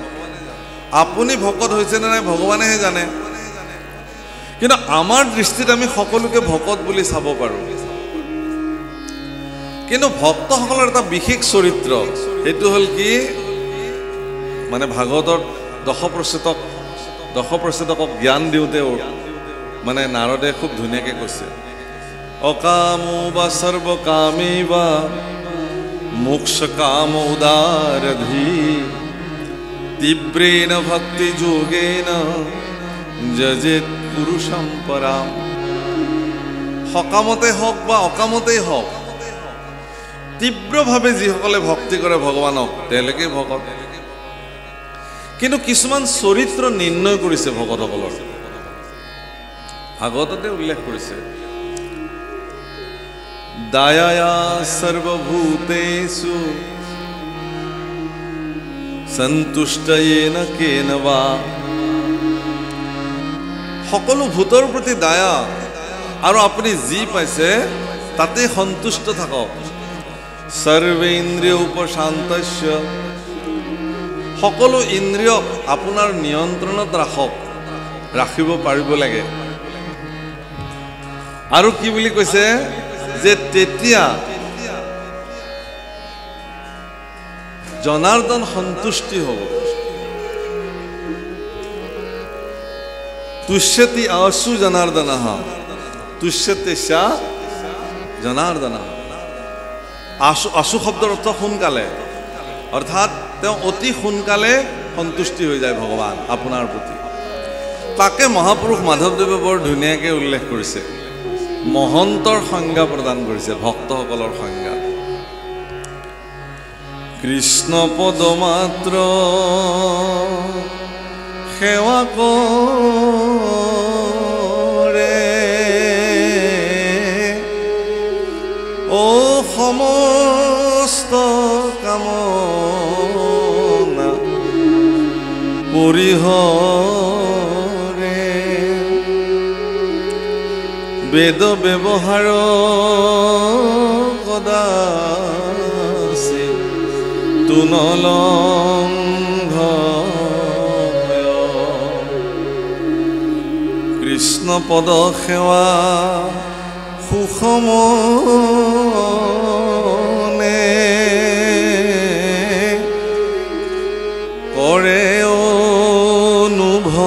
আপুনি ভকত হৈছে নে নাই ভগৱানেহে জানে। কিন্তু আমাৰ দৃষ্টিত আমি সকলোকে ভকত বুলি চাব পাৰোঁ। কিন্তু ভক্তসকলৰ এটা বিশেষ চৰিত্ৰ, সেইটো হ'ল কি, মানে ভাগৱতৰ দশপ্ৰচেতকক জ্ঞান দিওঁতেও মানে নাৰদে খুব ধুনীয়াকৈ কৈছে, অকামো বা সৰ্বকামী বা মোক্ষ কাম উদাৰধি তীব্ৰেণ ভক্তি যোগেন যজেত পুৰুষম পৰাম। সকামতে হওক বা অকামতেই হওক, তীব্ৰভাৱে যিসকলে ভক্তি কৰে ভগৱানক তেওঁলোকেই ভকত। কিন্তু কিছুমান চৰিত্ৰ নিৰ্ণয় কৰিছে ভকতসকলৰ, ভাগৱততে উল্লেখ কৰিছে। দয়ায়া সৰ্বভূতেষু সন্তুষ্টয়েন কেন বা। সকলো ভূতৰ প্ৰতি দয়া, আৰু আপুনি যি পাইছে তাতে সন্তুষ্ট থাকক। সৰ্বেন্দ্ৰিয় উপশান্তস্য, সকলো ইন্দ্ৰিয়ক আপোনাৰ নিয়ন্ত্ৰণত ৰাখিব পাৰিব লাগে। আৰু কি বুলি কৈছে যে তেতিয়া জনাৰ্দন সন্তুষ্টি হ'ব। তুষ্যতি আশু জনাৰ্দনঃ তুষ্যতে সা জনাৰ্দনঃ। আশু শব্দৰ অৰ্থ সোনকালে, অৰ্থাৎ তেওঁ অতি সোনকালে সন্তুষ্টি হৈ যায় ভগৱান আপোনাৰ প্ৰতি। তাকে মহাপুৰুষ মাধৱদেৱে বৰ ধুনীয়াকৈ উল্লেখ কৰিছে, মহন্তৰ সংজ্ঞা প্ৰদান কৰিছে, ভক্তসকলৰ সংজ্ঞা। কৃষ্ণ পদ মাত্ৰ সেৱা কৰে, ও সমস্ত কামনা পৰিহৰে। বেদ ব্যৱহাৰ কদাচি তুনলংঘয়। কৃষ্ণ পদ সেৱা সুষমনে কৰে অনুভৱ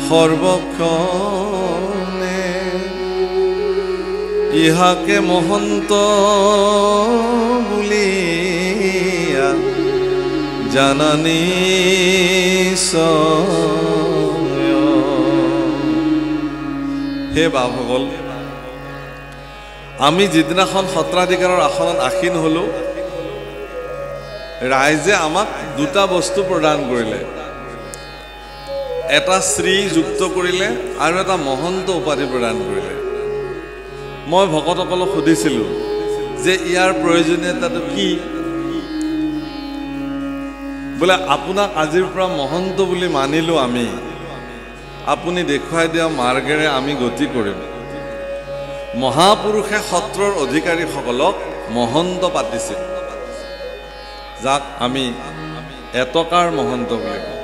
সৰ্বক্ষণে। ইহাকে মহন্ত বুলিয়া জানানি হে বাপসকল, আমি যিদিনাখন সত্ৰাধিকাৰৰ আসনত আসীন হ'লোঁ, ৰাইজে আমাক দুটা বস্তু প্ৰদান কৰিলে, এটা শ্ৰী যুক্ত কৰিলে আৰু এটা মহন্ত উপাধি প্ৰদান কৰিলে। মই ভকতসকলক সুধিছিলোঁ যে ইয়াৰ প্ৰয়োজনীয়তাটো কি? বোলে আপোনাক আজিৰ পৰা মহন্ত বুলি মানিলোঁ আমি, আপুনি দেখুৱাই দিয়া মাৰ্গেৰে আমি গতি কৰিম। মহাপুৰুষে সত্ৰৰ অধিকাৰীসকলক মহন্ত পাতিছিল, যাক আমি এটকাৰ মহন্ত বুলি কওঁ।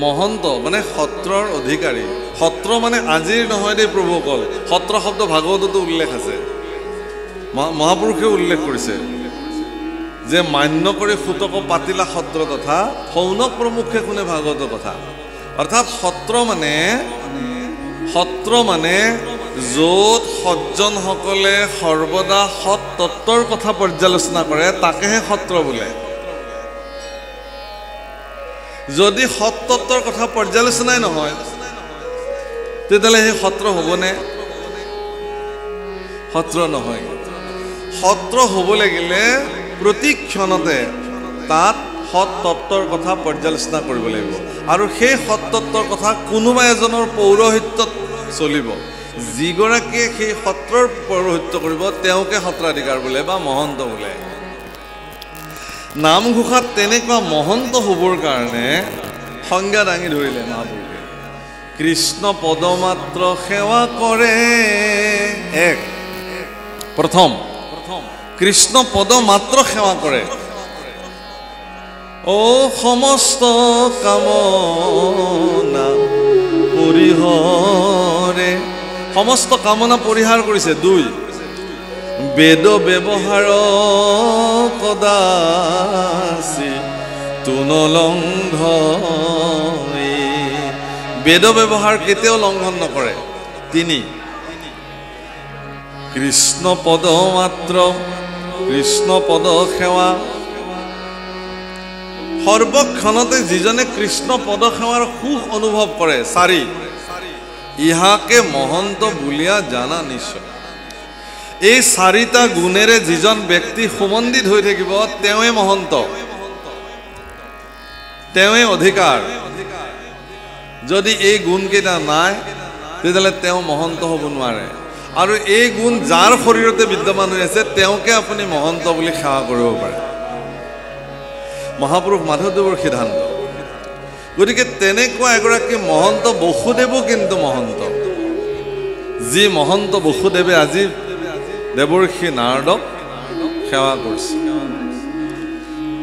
মহন্ত মানে সত্ৰৰ অধিকাৰী। সত্ৰ মানে আজিৰ নহয় দেই প্ৰভুসকল, সত্ৰ শব্দ ভাগৱততো উল্লেখ আছে, মহাপুৰুষেও উল্লেখ কৰিছে যে মান্য কৰি সুতক পাতিলা সত্ৰ তথা সৌনক প্ৰমুখে শুনে ভাগৱতৰ কথা। অৰ্থাৎ সত্ৰ মানে য'ত সজ্জনসকলে সৰ্বদা সৎ তত্বৰ কথা পৰ্যালোচনা কৰে তাকেহে সত্ৰ বোলে। যদি সত্তত্বৰ কথা পৰ্যালোচনাই নহয় তেতিয়াহ'লে সেই সত্ৰ হ'বনে? সত্ৰ নহয়। সত্ৰ হ'ব লাগিলে প্ৰতি ক্ষণতে তাত সত্তত্বৰ কথা পৰ্যালোচনা কৰিব লাগিব আৰু সেই সত্তত্বৰ কথা কোনোবা এজনৰ পৌৰোহিত্যত চলিব। যিগৰাকীয়ে সেই সত্ৰৰ পৌৰোহিত্য কৰিব তেওঁকে সত্ৰাধিকাৰ বোলে বা মহন্ত বোলে। নামঘোষাত তেনেকুৱা মহন্ত হ'বৰ কাৰণে সংজ্ঞা দাঙি ধৰিলে মহাপুৰুষে। কৃষ্ণ পদমাত্ৰ সেৱা কৰে। এক প্ৰথম কৃষ্ণ পদমাত্ৰ সেৱা কৰে। ও সমস্ত কামনা পৰিহৰে, সমস্ত কামনা পৰিহাৰ কৰিছে। দুই বেদ ব্যৱহাৰ কদাচি তুনলংঘ, বেদ ব্যৱহাৰ কেতিয়াও লংঘন নকৰে। তিনি কৃষ্ণ পদ মাত্ৰ, কৃষ্ণ পদ সেৱা। সৰ্বক্ষণতে যিজনে কৃষ্ণ পদ সেৱাৰ সুখ অনুভৱ কৰে। চাৰি ইহাকে মহন্ত বুলিয়া জানা নিশ্চয়। এই চাৰিটা গুণেৰে যিজন ব্যক্তি সুমন্দিত হৈ থাকিব তেওঁৱে মহন্ত, তেওঁৱে অধিকাৰ। যদি এই গুণকেইটা নাই তেতিয়াহ'লে তেওঁ মহন্ত হ'ব নোৱাৰে। আৰু এই গুণ যাৰ শৰীৰতে বিদ্যমান হৈ আছে তেওঁকে আপুনি মহন্ত বুলি সেৱা কৰিব পাৰে। মহাপুৰুষ মাধৱদেৱৰ সিদ্ধান্ত। গতিকে তেনেকুৱা এগৰাকী মহন্ত বসুদেৱো কিন্তু মহন্ত, যি মহন্ত বসুদেৱে আজি দেৱৰ্ষি নাৰদক সেৱা কৰিছে।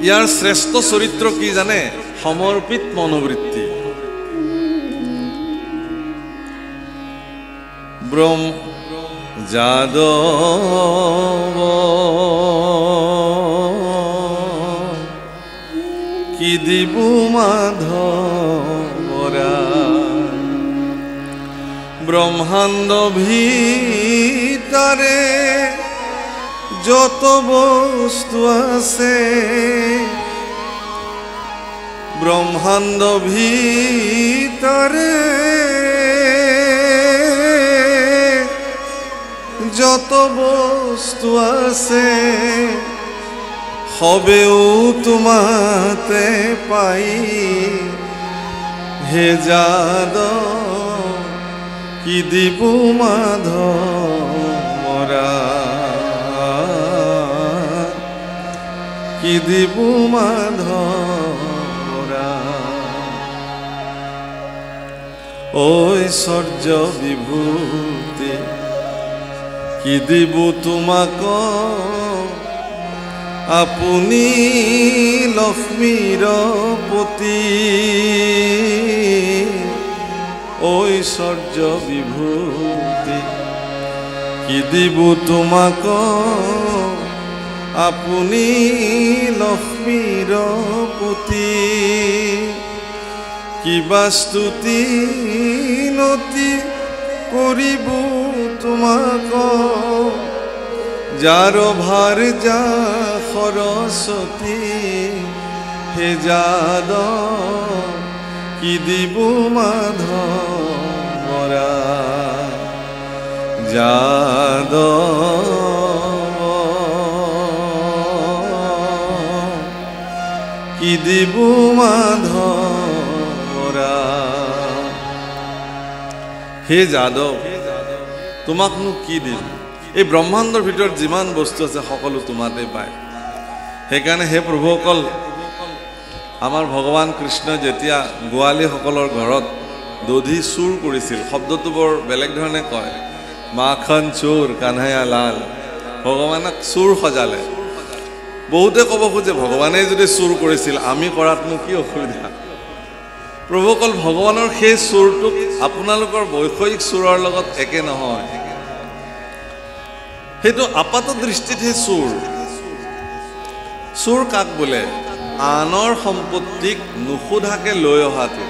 ইয়াৰ শ্ৰেষ্ঠ চৰিত্ৰ কি জানে? সমৰ্পিত মনোবৃত্তি। ব্ৰহ্ম যাদৱ কি দিবু মাধৱৰা, ব্ৰহ্মাণ্ড ভিতৰে যত বস্তু আছে, ব্ৰহ্মাণ্ড ভিতৰে যত বস্তু আছে, সবেও তোমাতে পাই হে যাদৱ কি দিবু মাধৱৰা, কি দিবু মাধৱৰা। ঐশ্বৰ্য বিভূতি কি দিবু তোমাক, আপুনি লক্ষ্মীৰ পতি। ঐশ্বৰ্য বিভূতি কি দিবু তোমাক, আপুনি লক্ষ্মীৰ পতি। কিবা স্তুতি নতি কৰিব তোমাক, যাৰ ভাৰ যা সৰস্বতী। হে যাদৱ কি দিবু মাধৱৰা, যাদৱ কি দিবু মাধৱৰা। হে যাদৱ তোমাকনো কি দিম? এই ব্ৰহ্মাণ্ডৰ ভিতৰত যিমান বস্তু আছে সকলো তোমাতে পায়। সেইকাৰণে হে প্ৰভুসকল, আমাৰ ভগৱান কৃষ্ণই যেতিয়া গোৱালীসকলৰ ঘৰত দধি চুৰ কৰিছিল, শব্দটো বৰ বেলেগ ধৰণে কয়, মাখন চোৰ কানহায়া লাল, ভগৱানক চোৰ সজালে। বহুতে ক'ব খোজে ভগৱানে যদি চুৰ কৰিছিল আমি কৰাতনো কি অসুবিধা? প্ৰভুসকল, ভগৱানৰ সেই চুৰটোক আপোনালোকৰ বৈষয়িক চুৰৰ লগত একে নহয়। সেইটো আপাত দৃষ্টিতহে চুৰ। চুৰ কাক বোলে? আনৰ সম্পত্তিক নুসুধাকে লৈ অহাটো,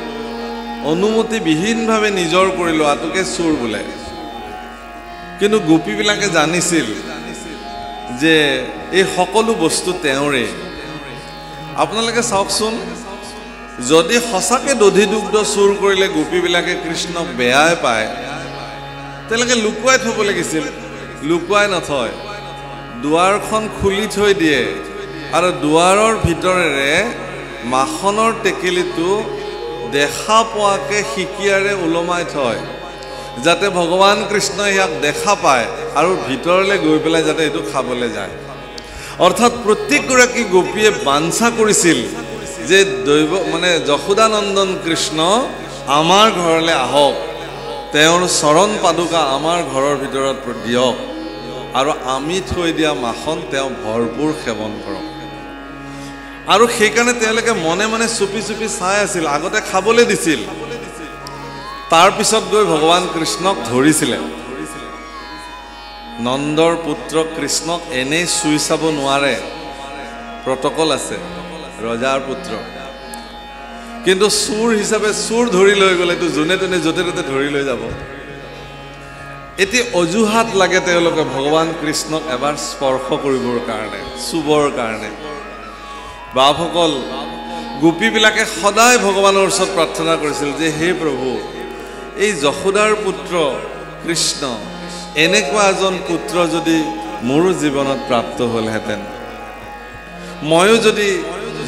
অনুমতিবিহীনভাৱে নিজৰ কৰি লোৱাটোকে চুৰ বোলে। কিন্তু গোপীবিলাকে জানিছিল যে এই সকলো বস্তু তেওঁৰে। আপোনালোকে চাওকচোন, যদি সঁচাকৈ দধি দুগ্ধ চুৰ কৰিলে গোপীবিলাকে কৃষ্ণক বেয়াই পায়, তেওঁলোকে লুকুৱাই থ'ব লাগিছিল। লুকুৱাই নথয়, দুৱাৰখন খুলি থৈ দিয়ে আৰু দুৱাৰৰ ভিতৰেৰে মাখনৰ টেকেলিটো দেখা পোৱাকৈ সিকিয়াৰে ওলমাই থয়, যাতে ভগৱান কৃষ্ণই ইয়াক দেখা পায় আৰু ভিতৰলৈ গৈ পেলাই যাতে এইটো খাবলৈ যায়। অৰ্থাৎ প্ৰত্যেকগৰাকী গোপীয়ে বাঞ্ছা কৰিছিল যে যশোদানন্দন কৃষ্ণ আমাৰ ঘৰলৈ আহক, তেওঁৰ চৰণ পাদুকা আমাৰ ঘৰৰ ভিতৰত দিয়ক আৰু আমি থৈ দিয়া মাখন তেওঁ ভৰপূৰ সেৱন কৰক। আৰু সেইকাৰণে তেওঁলোকে মনে মনে চুপি চুপি চাই আছিল, আগতে খাবলৈ দিছিল, তাৰপিছত গৈ ভগৱান কৃষ্ণক ধৰিছিলে। নন্দৰ পুত্ৰ কৃষ্ণক এনেই চুই চাব নোৱাৰে, প্ৰটকল আছে, ৰজাৰ পুত্ৰ। কিন্তু চোৰ হিচাপে চোৰ ধৰি লৈ গ'লেতো যোনে তোনে য'তে ত'তে ধৰি লৈ যাব। এতিয়া অজুহাত লাগে তেওঁলোকে ভগৱান কৃষ্ণক এবাৰ স্পৰ্শ কৰিবৰ কাৰণে, চুবৰ কাৰণে। বাপসকল, গোপীবিলাকে সদায় ভগৱানৰ ওচৰত প্ৰাৰ্থনা কৰিছিল যে হে প্ৰভু, এই যশোদাৰ পুত্ৰ কৃষ্ণ এনেকুৱা এজন পুত্ৰ যদি মোৰ জীৱনত প্ৰাপ্ত হ'লহেঁতেন, ময়ো যদি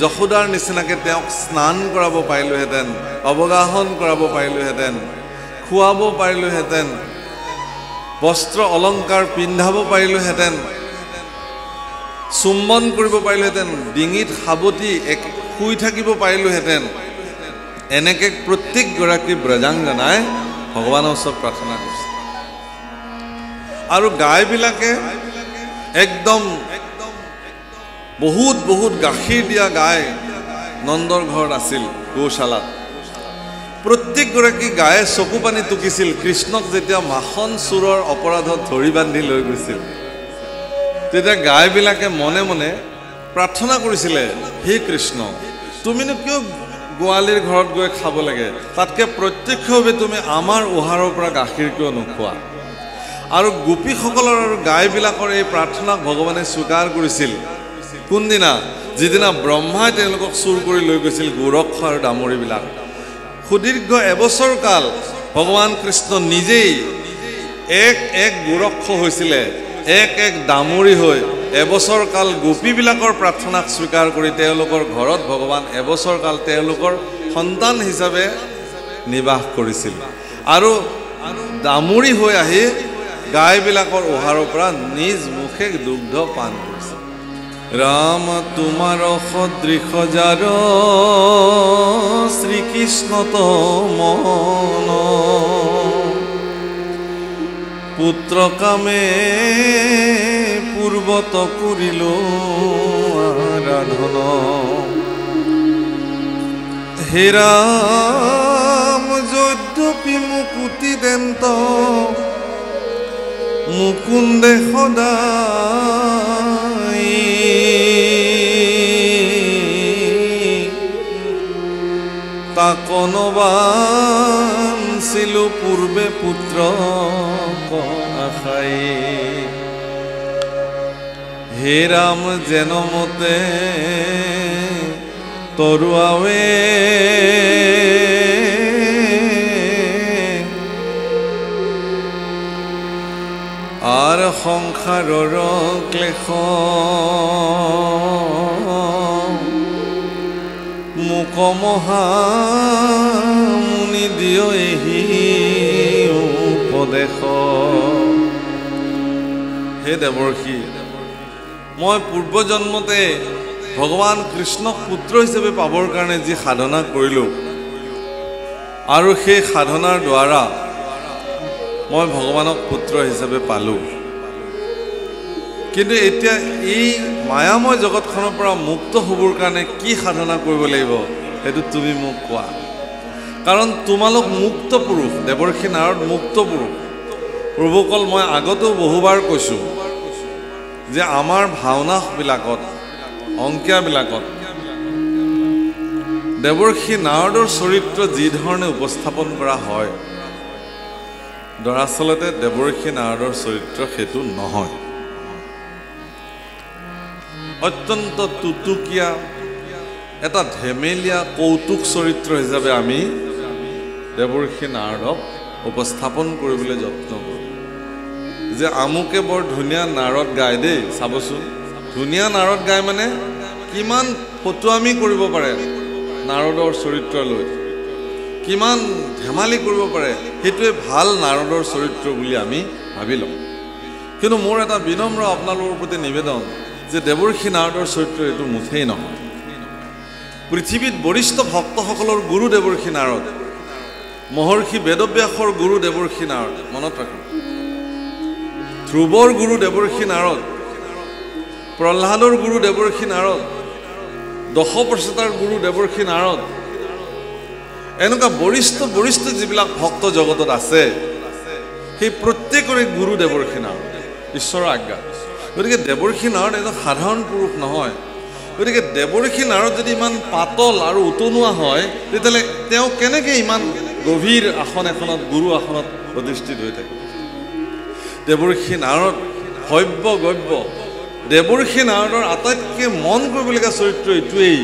যশোদাৰ নিচিনাকৈ তেওঁক স্নান কৰাব পাৰিলোহেঁতেন, অৱগাহন কৰাব পাৰিলোহেঁতেন, খুৱাব পাৰিলোহেঁতেন, বস্ত্ৰ অলংকাৰ পিন্ধাব পাৰিলোহেঁতেন, চুম্বন কৰিব পাৰিলোহেঁতেন, ডিঙিত সাৱটি শুই থাকিব পাৰিলোহেঁতেন, এনেকৈ প্ৰত্যেকগৰাকী ব্ৰজাংগনাই ভগৱানৰ ওচৰত প্ৰাৰ্থনা কৰিছে। আৰু গাইবিলাকে একদম বহুত বহুত গাখীৰ দিয়া গাই নন্দৰ ঘৰত আছিল, গৌশালাত। প্ৰত্যেকগৰাকী গায়ে চকু পানী টুকিছিল কৃষ্ণক যেতিয়া মাখন চোৰৰ অপৰাধত ধৰি বান্ধি লৈ গৈছিল। তেতিয়া গাইবিলাকে মনে মনে প্ৰাৰ্থনা কৰিছিলে, হে কৃষ্ণ, তুমিনো কিয় গোৱালীৰ ঘৰত গৈ খাব লাগে, তাতকৈ প্ৰত্যক্ষভাৱে তুমি আমাৰ উহাৰৰ পৰা গাখীৰ কিয় নোখোৱা? আৰু গোপীসকলৰ আৰু গাইবিলাকৰ এই প্ৰাৰ্থনাক ভগৱানে স্বীকাৰ কৰিছিল। কোনদিনা? যিদিনা ব্ৰহ্মাই তেওঁলোকক চুৰ কৰি লৈ গৈছিল গোৰক্ষ আৰু দামৰীবিলাক। সুদীৰ্ঘ এবছৰ কাল ভগৱান কৃষ্ণ নিজেই এক গোৰক্ষ হৈছিলে, এক দামৰী হৈ এবছৰ কাল গোপীবিলাকৰ প্ৰাৰ্থনাক স্বীকাৰ কৰি তেওঁলোকৰ ঘৰত ভগৱান এবছৰ কাল তেওঁলোকৰ সন্তান হিচাপে নিবাস কৰিছিল। আৰু দামৰী হৈ আহি গাইবিলাকৰ উহাৰৰ পৰা নিজ মুখে দুগ্ধ পান কৰিছিল। ৰাম তোমাৰ সদৃশ যাৰ শ্ৰীকৃষ্ণ মন, পুত্ৰ কামে পূৰ্বত কৰিল আৰাধন। হে ৰাম যদ্যপি মুকুতি দেন্ত, মুকুন্দে সদায় তাকন বাঞ্ছিলো পূৰ্বে পুত্ৰ আশাই। হে ৰাম যেন মতে তৰুৱাৱে আৰ সংসাৰৰ ক্লেশ, মোক মহামুনি দিয় এহি উপদেশ। হে দেৱৰ্ষি, মই পূৰ্বজন্মতে ভগৱান কৃষ্ণক পুত্ৰ হিচাপে পাবৰ কাৰণে যি সাধনা কৰিলোঁ, আৰু সেই সাধনাৰ দ্বাৰা মই ভগৱানক পুত্ৰ হিচাপে পালোঁ। কিন্তু এতিয়া এই মায়াময় জগতখনৰ পৰা মুক্ত হ'বৰ কাৰণে কি সাধনা কৰিব লাগিব সেইটো তুমি মোক কোৱা। কাৰণ তোমালোক মুক্ত পুৰুষ, দেৱৰ্ষি নাৰদ মুক্ত পুৰুষ। প্ৰভুকল, মই আগতেও বহুবাৰ কৈছোঁ যে আমাৰ ভাওনাবিলাকত, অংকীয়াবিলাকত দেৱৰ্ষি নাৰদৰ চৰিত্ৰ যি ধৰণে উপস্থাপন কৰা হয়, দৰাচলতে দেৱৰ্ষি নাৰদৰ চৰিত্ৰ সেইটো নহয়। অত্যন্ত টুটুকীয়া, এটা ধেমেলীয়া কৌতুক চৰিত্ৰ হিচাপে আমি দেৱৰ্ষি নাৰদক উপস্থাপন কৰিবলৈ যত্ন কৰোঁ যে আমুকে বৰ ধুনীয়া নাৰদ গায় দেই চাবচোন ধুনীয়া নাৰদ গায় মানে কিমান ফটুৱামি কৰিব পাৰে নাৰদৰ চৰিত্ৰ লৈ কিমান ধেমালি কৰিব পাৰে সেইটোৱে ভাল নাৰদৰ চৰিত্ৰ বুলি আমি ভাবি লওঁ কিন্তু মোৰ এটা বিনম্ৰ আপোনালোকৰ প্ৰতি নিবেদন যে দেৱৰ্ষি নাৰদৰ চৰিত্ৰ এইটো মুঠেই নহয় পৃথিৱীত বৰিষ্ঠ ভক্তসকলৰ গুৰু দেৱৰ্ষি নাৰদ মহৰ্ষি বেদব্যাসৰ গুৰু দেৱৰ্ষি নাৰদ মনত ৰাখক ধ্ৰুৱৰ গুৰু দেৱৰ্ষি নাৰদ প্ৰহ্লাদৰ গুৰু দেৱৰ্ষি নাৰদ দশপ্ৰচেতাৰ গুৰু দেৱৰ্ষি নাৰদ এনেকুৱা বৰিষ্ঠ যিবিলাক ভক্ত জগতত আছে সেই প্ৰত্যেকৰে গুৰু দেৱৰ্ষি নাৰদ ঈশ্বৰৰ আজ্ঞা গতিকে দেৱৰ্ষি নাৰদ এজন সাধাৰণ পুৰুষ নহয় গতিকে দেৱৰ্ষি নাৰদ যদি ইমান পাতল আৰু উতনুৱা হয় তেতিয়াহ'লে তেওঁ কেনেকৈ ইমান গভীৰ আসন এখনত গুৰু আসনত অধিষ্ঠিত হৈ থাকে দেৱৰ্ষি নাৰদ ভব্য গব্য দেৱৰ্ষি নাৰদৰ আটাইতকৈ মন কৰিবলগীয়া চৰিত্ৰ এইটোৱেই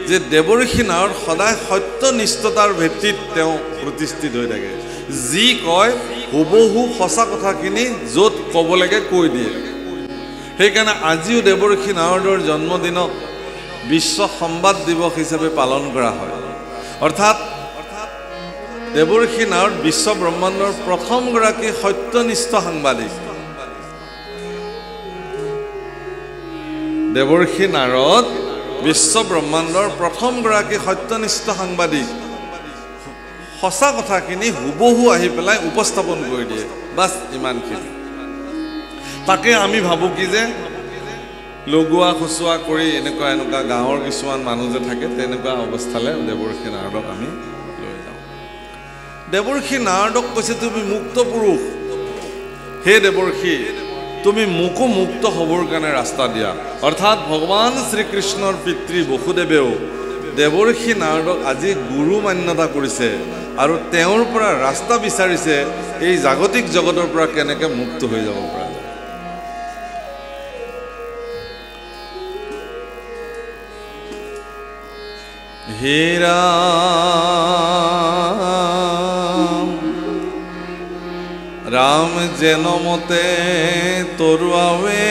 যে দেৱৰ্ষি নাৰদ সদায় সত্যনিষ্ঠতাৰ ভিত্তিত তেওঁ প্ৰতিষ্ঠিত হৈ থাকে যি কয় হুবহু সঁচা কথাখিনি য'ত ক'ব লাগে কৈ দিয়ে সেইকাৰণে আজিও দেৱৰ্ষি নাৰদৰ জন্মদিনক বিশ্ব সংবাদ দিৱস হিচাপে পালন কৰা হয় অৰ্থাৎ দেৱৰ্ষি নাৰদ বিশ্ব ব্ৰহ্মাণ্ডৰ প্ৰথমগৰাকী সত্যনিষ্ঠ সাংবাদিক দেৱৰ্ষি নাৰদ বিশ্ব ব্ৰহ্মাণ্ডৰ প্ৰথমগৰাকী সত্যনিষ্ঠ সাংবাদিক সঁচা কথাখিনি হুবহু আহি পেলাই উপস্থাপন কৰি দিয়ে বাছ ইমানখিনি তাকে আমি ভাবোঁ কি যে লগোৱা খুচুৱা কৰি এনেকুৱা গাঁৱৰ কিছুমান মানুহ যে থাকে তেনেকুৱা অৱস্থালৈ দেৱৰ্ষি নাৰদক আমি লৈ যাওঁ দেৱৰ্ষি নাৰদক কৈছে তুমি মুক্ত পুৰুষ হে দেৱৰ্ষি তুমি মোকো মুক্ত হ'বৰ কাৰণে ৰাস্তা দিয়া অৰ্থাৎ ভগৱান শ্ৰীকৃষ্ণৰ পিতৃ বসুদেৱেও দেৱৰ্ষি নাৰদক আজি গুৰু মান্যতা কৰিছে আৰু তেওঁৰ পৰা ৰাস্তা বিচাৰিছে এই জাগতিক জগতৰ পৰা কেনেকৈ মুক্ত হৈ যাব পৰা যায় হে ৰাম যেন মতে তৰুৱাৱে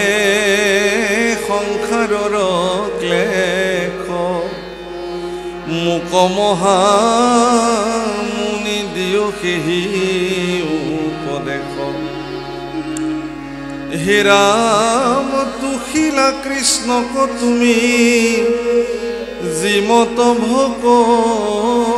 সংসাৰৰ ক্লেশ মোক মহামুনি দিও সেহি উপদেশ হে ৰাম তুহিলা কৃষ্ণক তুমি যিমত ভকতি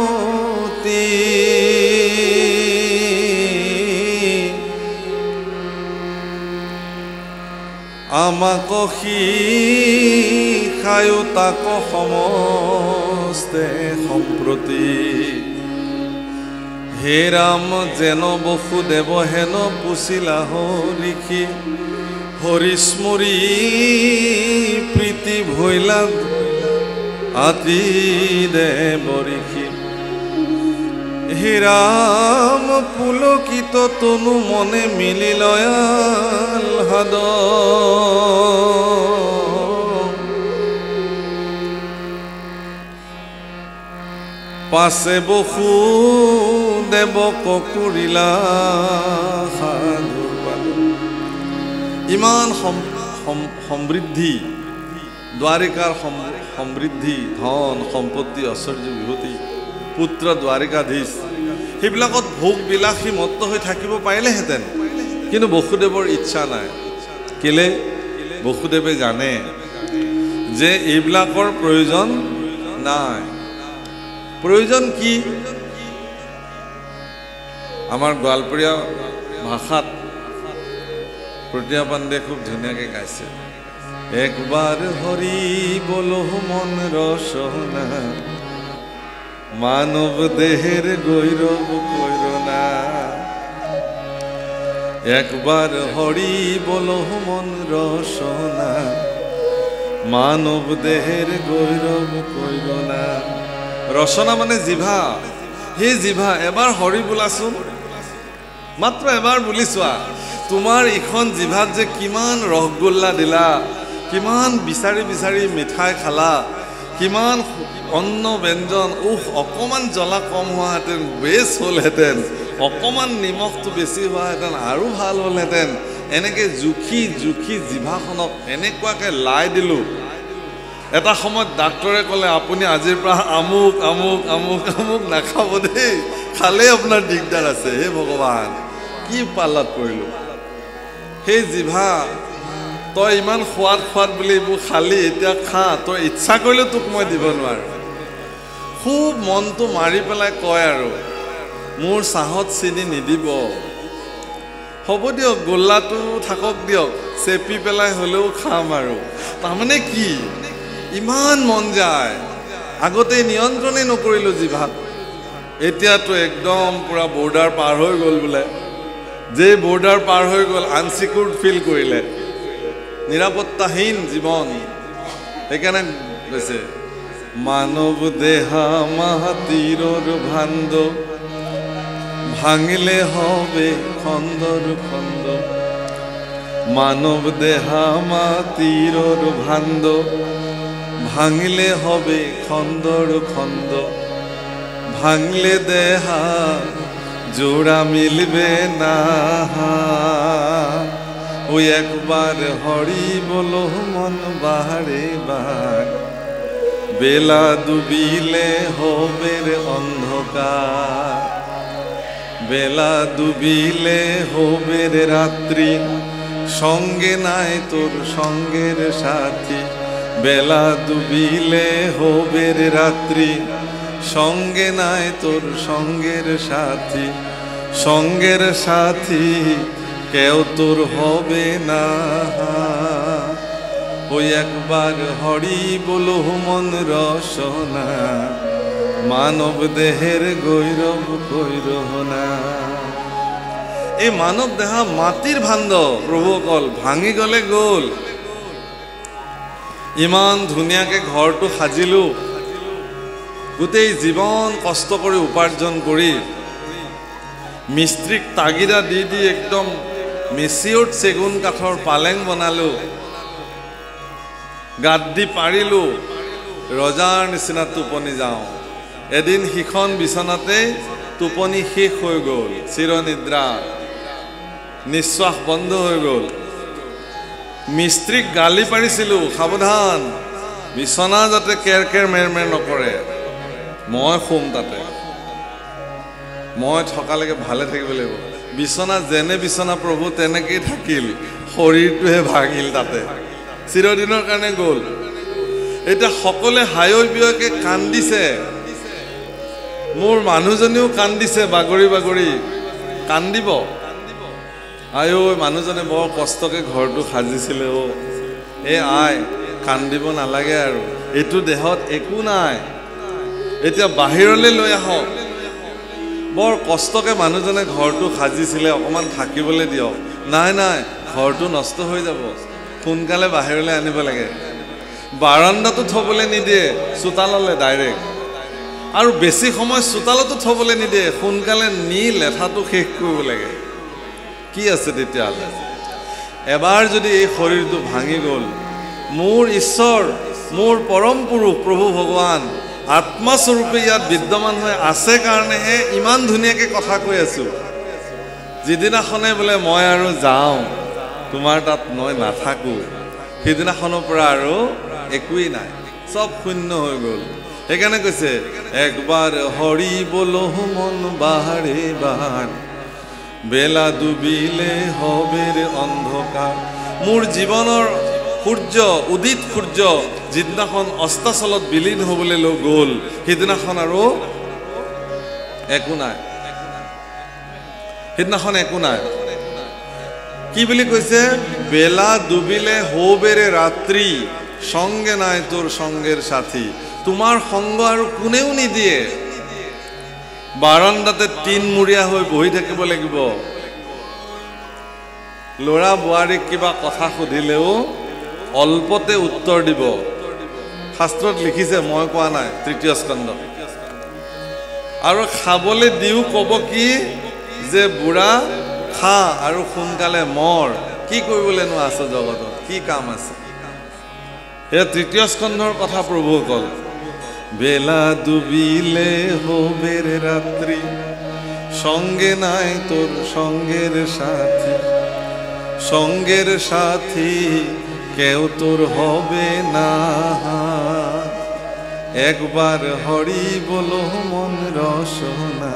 আমাক শিখায়ো তাক সমস্তে সম্প্ৰতি হে ৰাম যেন বসুদেৱ হেন পুছিলা হৰিষি হৰিস্মৰি প্ৰীতি ভৈলা আতি দেৱৰিষি হে ৰাম পুলকিত তনু মনে মিলি লয়াল হাদ পাছে বসুদেৱক কৰিলা ইমান সমৃদ্ধি দ্বাৰিকাৰ সমৃদ্ধি ধন সম্পত্তি ঐশ্বৰ্য বিভূতি পুত্ৰ দ্বাৰিকাধীশ সেইবিলাকত ভোগ বিলাসী মত্ত হৈ থাকিব পাৰিলেহেঁতেন কিন্তু বসুদেৱৰ ইচ্ছা নাই কেলে বসুদেৱে জানে যে এইবিলাকৰ প্ৰয়োজন নাই প্ৰয়োজন কি আমাৰ গোৱালপৰীয়া ভাষাত প্ৰতিভা পাণ্ডে খুব ধুনীয়াকৈ গাইছে একবাৰ হৰি বলো মন ৰসনা মানৱ দেহেৰ গৈৰব কৈৰনা একবাৰ হৰি বলো মন ৰসনা মানব দেহেৰ গৈৰব কৈৰনা ৰসনা মানে জিভা সেই জিভা এবাৰ হৰি বোলাচোন মাত্ৰ এবাৰ বুলি চোৱা তোমাৰ ইখন জিভাত যে কিমান ৰসগোল্লা দিলা কিমান বিচাৰি বিচাৰি মিঠাই খালা কিমান অন্ন ব্যঞ্জন অকণমান জ্বলা কম হোৱাহেঁতেন বেছ হ'লহেঁতেন, অকণমান নিমখটো বেছি হোৱাহেঁতেন আৰু ভাল হ'লহেঁতেন। এনেকৈ জুখি জুখি জিভাখনক এনেকুৱাকৈ লাই দিলোঁ। এটা সময়ত ডাক্তৰে ক'লে আপুনি আজিৰ পৰা আমুক আমুক আমুক আমুক নাখাব দেই, খালেই আপোনাৰ দিগদাৰ আছে। হে ভগৱান, কি পাল্লাত পৰিলোঁ। সেই জিভা তই ইমান সোৱাদ সোৱাদ বুলি এইবোৰ খালি, এতিয়া খা, তই ইচ্ছা কৰিলেও তোক মই দিব নোৱাৰোঁ। খুব মনটো মাৰি পেলাই কয় আৰু মোৰ চাহত চেনি নিদিব, হ'ব দিয়ক গোল্লাটো থাকক দিয়ক, চেপি পেলাই হ'লেও খাম আৰু। তাৰমানে কি ইমান মন যায়। আগতে নিয়ন্ত্ৰণেই নকৰিলোঁ জিভাত, এতিয়াতো একদম পূৰা বৰ্ডাৰ পাৰ হৈ গ'ল বোলে। যে বৰ্ডাৰ পাৰ হৈ গ'ল আনচিকিউৰ্ড ফিল কৰিলে, নিৰাপত্তাহীন জীৱন। সেইকাৰণে কৈছে মানৱ দেহা মাটিৰ ভাণ্ড, ভাঙিলে হবে খন্দর খন্দ। মানব দেহা মাটির ভাণ্ড, ভাঙিলে হবে খন্দর খন্দ। ভাঙলে দেহা জোড়া মিলবে না, ওই একবার হরি বলো মন বাহারে বার। বেলা ডুবিলে হবে রে অন্ধকার, বেলা ডুবিলে হবে রে রাত্রি। সঙ্গে নাই তোর সঙ্গের সাথী, বেলা ডুবিলে হবে রে রাত্রি। সঙ্গে নাই তোর সঙ্গের সাথী, সঙ্গের সাথী কেউ তোর হবে না। ওই একবার হরি বলো মন রসনা, মানব দেহের গৈরব গৈরহ না। এই মানৱ দেহা মাটিৰ ভাণ্ড প্ৰভুসকল, ভাঙি গ'লে গ'ল। ইমান ধুনীয়াকৈ ঘৰটো সাজিলোঁ, গোটেই জীৱন কষ্ট কৰি উপাৰ্জন কৰি মিস্ত্ৰীক তাগিদা দি দি একদম মেচিয়ৰ্ড চেগুন কাঠৰ পালেং বনালোঁ, গাত দি পাৰিলোঁ, ৰজাৰ নিচিনা টোপনি যাওঁ। এদিন সিখন বিচনাতে টোপনি শেষ হৈ গ'ল, চিৰনিদ্ৰা, নিশ্বাস বন্ধ হৈ গ'ল। মিস্ত্ৰীক গালি পাৰিছিলোঁ, সাৱধান বিচনা যাতে কেৰ কেৰ মেৰ মেৰ নকৰে, মই শুম তাতে, মই থকালৈকে ভালে থাকিব লাগিব। বিচনা যেনে বিচনা প্ৰভু তেনেকেই থাকিল, শৰীৰটোহে ভাঙিল তাতে, চিৰদিনৰ কাৰণে গ'ল। এতিয়া সকলোৱে হায়ৈ বিয়ৈকে কান্দিছে, মোৰ মানুহজনীও কান্দিছে বাগৰি বাগৰি। কান্দিব আই ঐ, মানুহজনে বৰ কষ্টকৈ ঘৰটো সাজিছিলে। এই আই কান্দিব নালাগে আৰু, এইটো দেহত একো নাই, এতিয়া বাহিৰলৈ লৈ আহক। বৰ কষ্টকৈ মানুহজনে ঘৰটো সাজিছিলে, অকণমান থাকিবলৈ দিয়ক। নাই নাই, ঘৰটো নষ্ট হৈ যাব, সোনকালে বাহিৰলৈ আনিব লাগে। বাৰাণ্ডাটো থ'বলৈ নিদিয়ে, চোতাললৈ ডাইৰেক্ট। আৰু বেছি সময় চোতালতো থ'বলৈ নিদিয়ে, সোনকালে নি লেঠাটো শেষ কৰিব লাগে। কি আছে তেতিয়াহ'লে? এবাৰ যদি এই শৰীৰটো ভাঙি গ'ল, মোৰ ঈশ্বৰ, মোৰ পৰম পুৰুষ প্ৰভু ভগৱান আত্মাস্বৰূপে ইয়াত বিদ্যমান হৈ আছে কাৰণেহে ইমান ধুনীয়াকৈ কথা কৈ আছোঁ। যিদিনাখনে বোলে মই আৰু যাওঁ, তোমাৰ তাত মই নাথাকোঁ, সেইদিনাখনৰ পৰা আৰু একোৱেই নাই, চব শূন্য হৈ গ'ল। সেইকাৰণে কৈছে একবাৰ হৰি বলো মন বাহাৰে বাহাৰ, বেলা ডুবিলে হবে ৰে অন্ধকাৰ। মোৰ জীৱনৰ সূৰ্য, উদিত সূৰ্য যিদিনাখন অস্তাচলত বিলীন হ'বলৈ গ'ল, সেইদিনাখন আৰু একো নাই, সেইদিনাখন একো নাই। কি বুলি কৈছে? বেলা ডুবিলে হবে রে রাত্রি, সঙ্গে নাই তোর সঙ্গের সাথী। তোমাৰ সংগ আৰু কোনেও নিদিয়ে। বাৰাণ্ডাতে তিনমূৰীয়া হৈ বহি থাকিব লাগিব। ল'ৰা বোৱাৰীক কিবা কথা সুধিলেও অল্পতে উত্তৰ দিব। শাস্ত্ৰত লিখিছে, মই কোৱা নাই, তৃতীয় স্কন্ধ। আৰু খাবলৈ দিও ক'ব কি যে বুঢ়া খা আৰু সোনকালে মৰ, কি কৰিবলৈনো আছে জগতত, কি কাম আছে? এয়া তৃতীয় স্কন্ধৰ কথা প্ৰভুসকল। বেলা ডুবিলে হবের রাত্রি, সঙ্গে নাই তোর সঙ্গের সাথী, সঙ্গের সাথী কেউ তোর হবে না। একবার হরি বলো মন রসনা,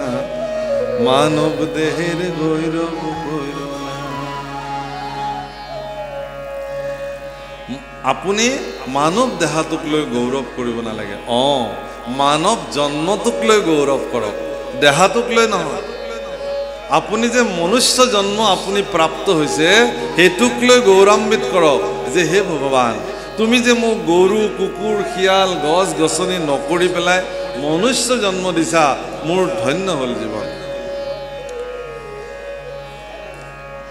মানব দেহের গৌরব গৌর না। আপুনি মানৱ দেহাটোক লৈ গৌৰৱ কৰিব নালাগে। মানৱ জন্মটোক লৈ গৌৰৱ কৰক, দেহাটোক লৈ নহয়। আপুনি যে মনুষ্য জন্ম আপুনি প্ৰাপ্ত হৈছে সেইটোক লৈ গৌৰৱান্বিত কৰক যে হে ভগৱান, তুমি যে মোক গৰু কুকুৰ শিয়াল গছ গছনি নকৰি পেলাই মনুষ্য জন্ম দিছা, মোৰ ধন্য হ'ল জীৱন।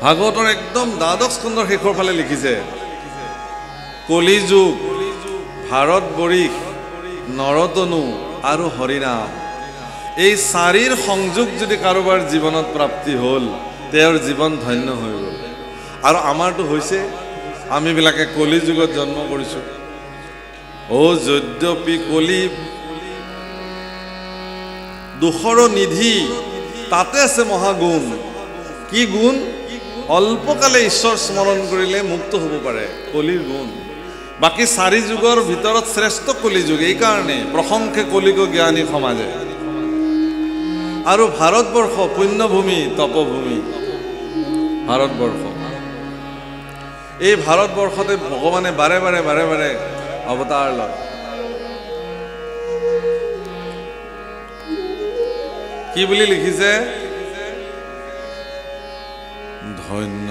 ভাগৱতৰ একদম দ্বাদশ স্কন্ধৰ শেষৰ ফালে লিখিছে, কলিযুগ, ভাৰতবৰ্ষ, নৰতনু আৰু হৰিনাম, এই চাৰিৰ সংযোগ যদি কাৰোবাৰ জীৱনত প্ৰাপ্তি হ'ল, তেওঁৰ জীৱন ধন্য হৈ গ'ল। আৰু আমাৰতো হৈছে, আমিবিলাকে কলি যুগত জন্ম কৰিছোঁ। যদ্যপি কলি দুখৰ নিধি, তাতে আছে মহাগুণ। কি গুণ? অল্পকালে ঈশ্বৰ স্মৰণ কৰিলে মুক্ত হ'ব পাৰে, কলিৰ গুণ। বাকী চাৰি যুগৰ ভিতৰত শ্ৰেষ্ঠ কলিযুগ, এইকাৰণে প্ৰশংসে কলিগ জ্ঞানী সমাজে। আৰু ভাৰতবৰ্ষ পুণ্যভূমি তপভূমি, ভাৰতবৰ্ষ, এই ভাৰতবৰ্ষতে ভগৱানে বাৰে বাৰে বাৰে বাৰে অৱতাৰ লয়। কি বুলি লিখিছে? ধন্য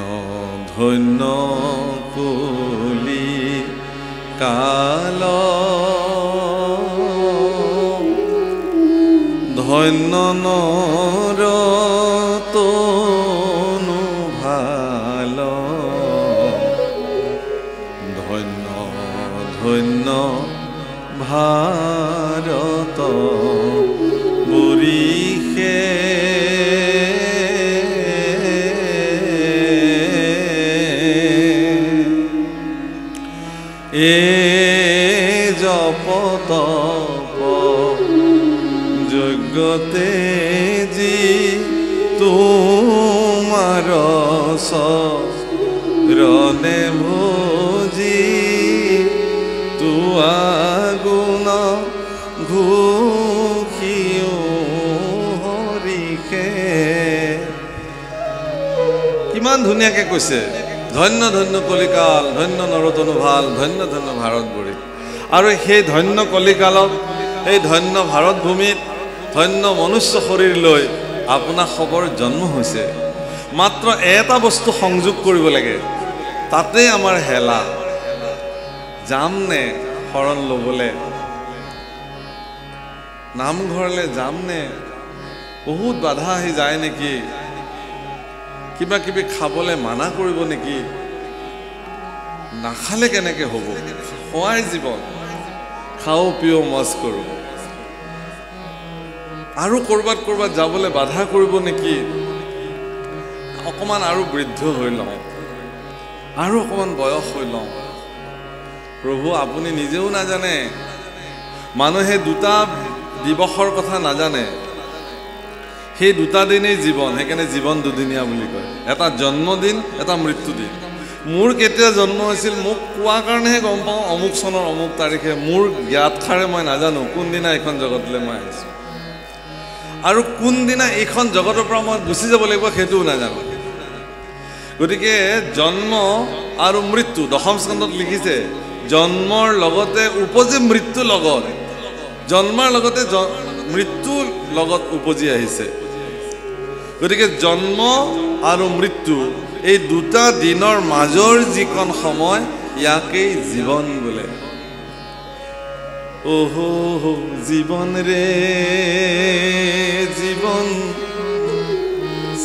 ধন্য কলি কাল, ধন্য নৰতনু ভাল, ধন্য ধন্য ভাৰত বৰিষে, জপ তপ যজ্ঞতে যি তোমাৰ চৰণে ভজি, তোৱা গুণ ঘোষিও হৰিষে। কিমান ধুনীয়াকে কৈছে, ধন্য ধন্য কলিকাল, ধন্য নৰতনু ভাল, ধন্য ধন্য ভাৰতবৰ্ষ। আৰু সেই ধন্য কলিকালত, সেই ধন্য ভাৰত ভূমিত, ধন্য মনুষ্য শৰীৰ লৈ আপোনাৰ খবৰ জন্ম হৈছে। মাত্ৰ এটা বস্তু সংযোগ কৰিব লাগে, তাতেই আমাৰ হেলা। যামনে শৰণ ল'বলৈ, নামঘৰলৈ যামনে? বহুত বাধা আহি যায় নেকি? কিবা কিবি খাবলৈ মানা কৰিব নেকি? নাখালে কেনেকৈ হ'ব? খোৱাই জীৱন, খাওঁ পিওঁ মজ কৰোঁ। আৰু ক'ৰবাত ক'ৰবাত যাবলৈ বাধা কৰিব নেকি? অকণমান আৰু বৃদ্ধ হৈ লওঁ, আৰু অকণমান বয়স হৈ লওঁ। প্ৰভু আপুনি নিজেও নাজানে, মানুহে দুটা দিৱসৰ কথা নাজানে। সেই দুটা দিনেই জীৱন, সেইকাৰণে জীৱন দুদিনীয়া বুলি কয়। এটা জন্মদিন, এটা মৃত্যুদিন। মোৰ কেতিয়া জন্ম হৈছিল মোক কোৱাৰ কাৰণেহে গম পাওঁ, অমুক চনৰ অমুক তাৰিখে। মোৰ জ্ঞাতসাৰে মই নাজানো কোনদিনা এইখন জগতলৈ মই আহিছোঁ, আৰু কোনদিনা এইখন জগতৰ পৰা মই গুচি যাব লাগিব সেইটোও নাজানো। গতিকে জন্ম আৰু মৃত্যু, দশম স্কন্ধত লিখিছে, জন্মৰ লগতে উপজি মৃত্যু লগত, জন্মৰ লগতে মৃত্যু লগত উপজি আহিছে। গতিকে জন্ম আৰু মৃত্যু, এই দুটা দিনৰ মাজৰ যিকণ সময়, ইয়াকেই জীৱন বোলে। জীৱন ৰে জীৱন,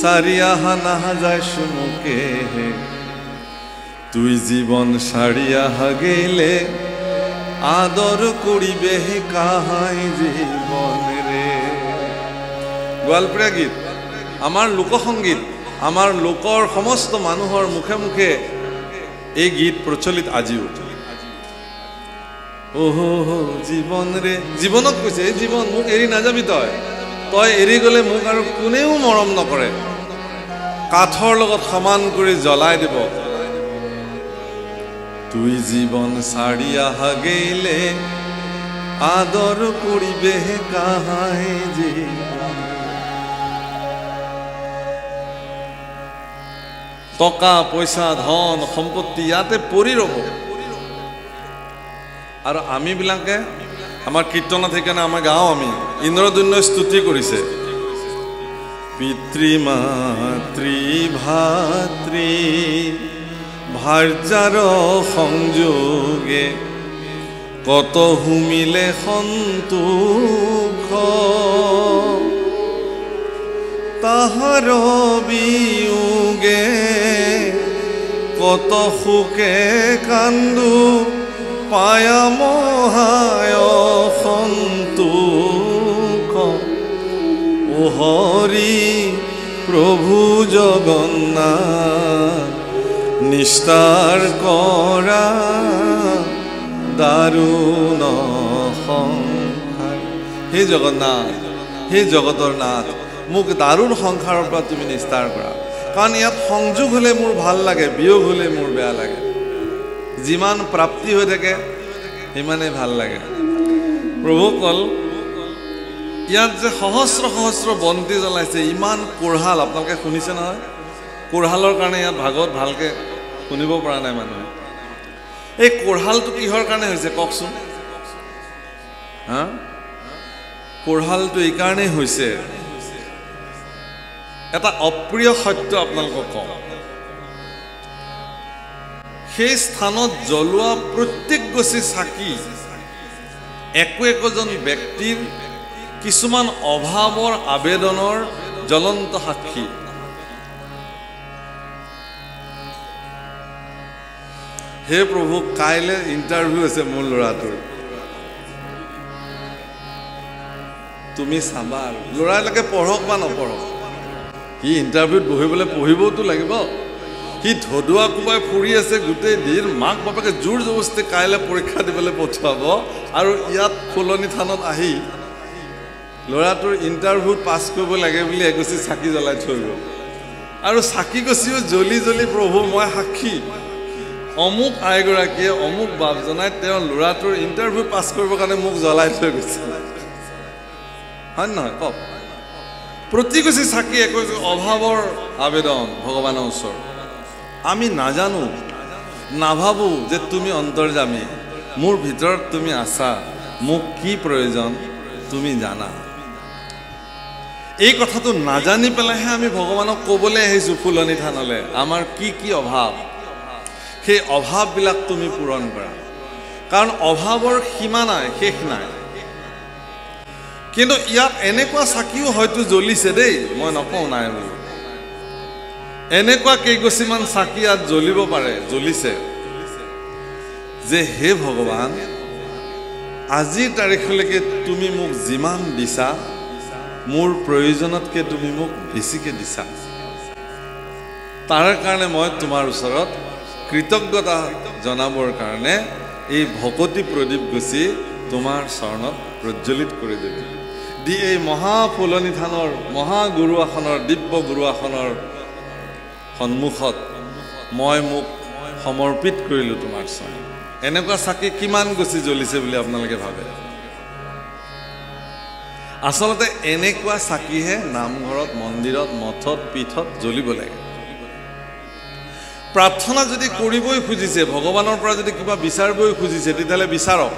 সাৰি আহা নাহা যায় সুমুকে, তুই জীবন সাৰি আহা গেলে আদৰ কৰিবে কাহাই জীবন ৰে। গোৱালপৰীয়া গীত, আমাৰ লোকসংগীত, আমাৰ লোকৰ সমস্ত মানুহৰ মুখে মুখে এই গীত প্ৰচলিত আজিও। ওহো জীৱন ৰে জীৱনক কৈছে এই জীৱন মোক এৰি নাযাবি তই এৰি গ'লে মোক আৰু কোনেও মৰম নকৰে কাঠৰ লগত সমান কৰি জ্বলাই দিব তুই জীৱন সাৰি আহা গেলে আদৰ কৰিবেহে কাহাই যে টকা পইচা ধন সম্পত্তি ইয়াতে পৰি ৰ'ব আৰু আমি বিলাকে আমাৰ কীৰ্তনত সেইকাৰণে আমাৰ গাঁও আমি ইন্দ্ৰদুন্যই স্তুতি কৰিছে পিতৃ মাতৃ ভাতৃ ভাৰ্যাৰ সংযোগে কত হুমিলে সন্তোষ তাহাৰ বিয়োগে কত সুখে কান্দো পায়া মহায় সন্তোষ ও হৰি প্ৰভু জগন্নাথ নিস্তাৰ কৰা দাৰুণ সংসাৰ হে জগন্নাথ হে জগতৰ নাথ মোক দাৰুণ সংসাৰৰ পৰা তুমি নিস্তাৰ কৰা কাৰণ ইয়াত সংযোগ হ'লে মোৰ ভাল লাগে বিয়োগ হ'লে মোৰ বেয়া লাগে যিমান প্ৰাপ্তি হৈ থাকে সিমানেই ভাল লাগে প্ৰভু কল ইয়াত যে সহস্ৰ সহস্ৰ বন্তি জ্বলাইছে ইমান কোঢ়াল আপোনালোকে শুনিছে নহয় কোঢ়ালৰ কাৰণে ইয়াত ভাগৱত ভালকৈ শুনিব পৰা নাই মানুহে এই কোঢ়ালটো কিহৰ কাৰণে হৈছে কওকচোন হা কোঢ়ালটো এই কাৰণেই হৈছে এটা অপ্ৰিয় সত্য আপোনালোকক কওঁ সেই স্থানত জ্বলোৱা প্ৰত্যেক গছি চাকি একোজন ব্যক্তিৰ কিছুমান অভাৱৰ আবেদনৰ জ্বলন্ত সাক্ষী হে প্ৰভু কাইলৈ ইণ্টাৰভিউ আছে মোৰ ল'ৰাটোৰ তুমি চাবা ল'ৰালৈকে পঢ়ক বা নপঢ়ক সি ইণ্টাৰভিউত বহিবলৈ পঢ়িবওতো লাগিব সি ধদুৱা কোবাই ফুৰি আছে গোটেই দিন মাক বাপেকে জোৰ জবস্তি কাইলৈ পৰীক্ষা দিবলৈ পঠোৱাব আৰু ইয়াত ফুলনি থানত আহি ল'ৰাটোৰ ইণ্টাৰভিউত পাছ কৰিব লাগে বুলি এগছি চাকি জ্বলাই থৈ গ'ল আৰু চাকি গছিও জ্বলি জ্বলি প্ৰভু মই সাক্ষী অমুক আইগৰাকীয়ে অমুক বাপ জনাই তেওঁৰ ল'ৰাটোৰ ইণ্টাৰভিউ পাছ কৰিবৰ কাৰণে মোক জ্বলাই থৈ গৈছে হয় নহয় কওক প্ৰতিগছি চাকি একো অভাৱৰ আবেদন ভগৱানৰ ওচৰত আমি নাজানো নাভাবো যে তুমি অন্তৰ্যামী মোৰ ভিতৰত তুমি আছা মোক কি প্ৰয়োজন তুমি জানা এই কথাটো নাজানি পেলাইহে আমি ভগৱানক ক'বলৈ আহিছোঁ ফুলনি থানলৈ আমাৰ কি কি অভাৱ সেই অভাৱবিলাক তুমি পূৰণ কৰা কাৰণ অভাৱৰ সীমা নাই শেষ নাই কিন্তু ইয়াত এনেকুৱা চাকিও হয়তো জ্বলিছে দেই মই নকওঁ নাই বুলি এনেকুৱা কেইগছিমান চাকি ইয়াত জ্বলিব পাৰে জ্বলিছে যে হে ভগৱান আজিৰ তাৰিখলৈকে তুমি মোক যিমান দিছা মোৰ প্ৰয়োজনতকৈ তুমি মোক বেছিকৈ দিছা তাৰ কাৰণে মই তোমাৰ ওচৰত কৃতজ্ঞতা জনাবৰ কাৰণে এই ভকতি প্ৰদীপ গছি তোমাৰ চৰণত প্ৰজ্বলিত কৰি দিবি দি এই মহা ফুলনি থানৰ মহা গুৰু আসনৰ দিব্য গুৰু আসনৰ সন্মুখত মই মোক সমৰ্পিত কৰিলোঁ তোমাৰ চৰণ এনেকুৱা চাকি কিমান গছি জ্বলিছে বুলি আপোনালোকে ভাবে আচলতে এনেকুৱা চাকিহে নামঘৰত মন্দিৰত মঠত পীঠত জ্বলিব লাগে প্ৰাৰ্থনা যদি কৰিবই খুজিছে ভগৱানৰ পৰা যদি কিবা বিচাৰিবই খুজিছে তেতিয়াহ'লে বিচাৰক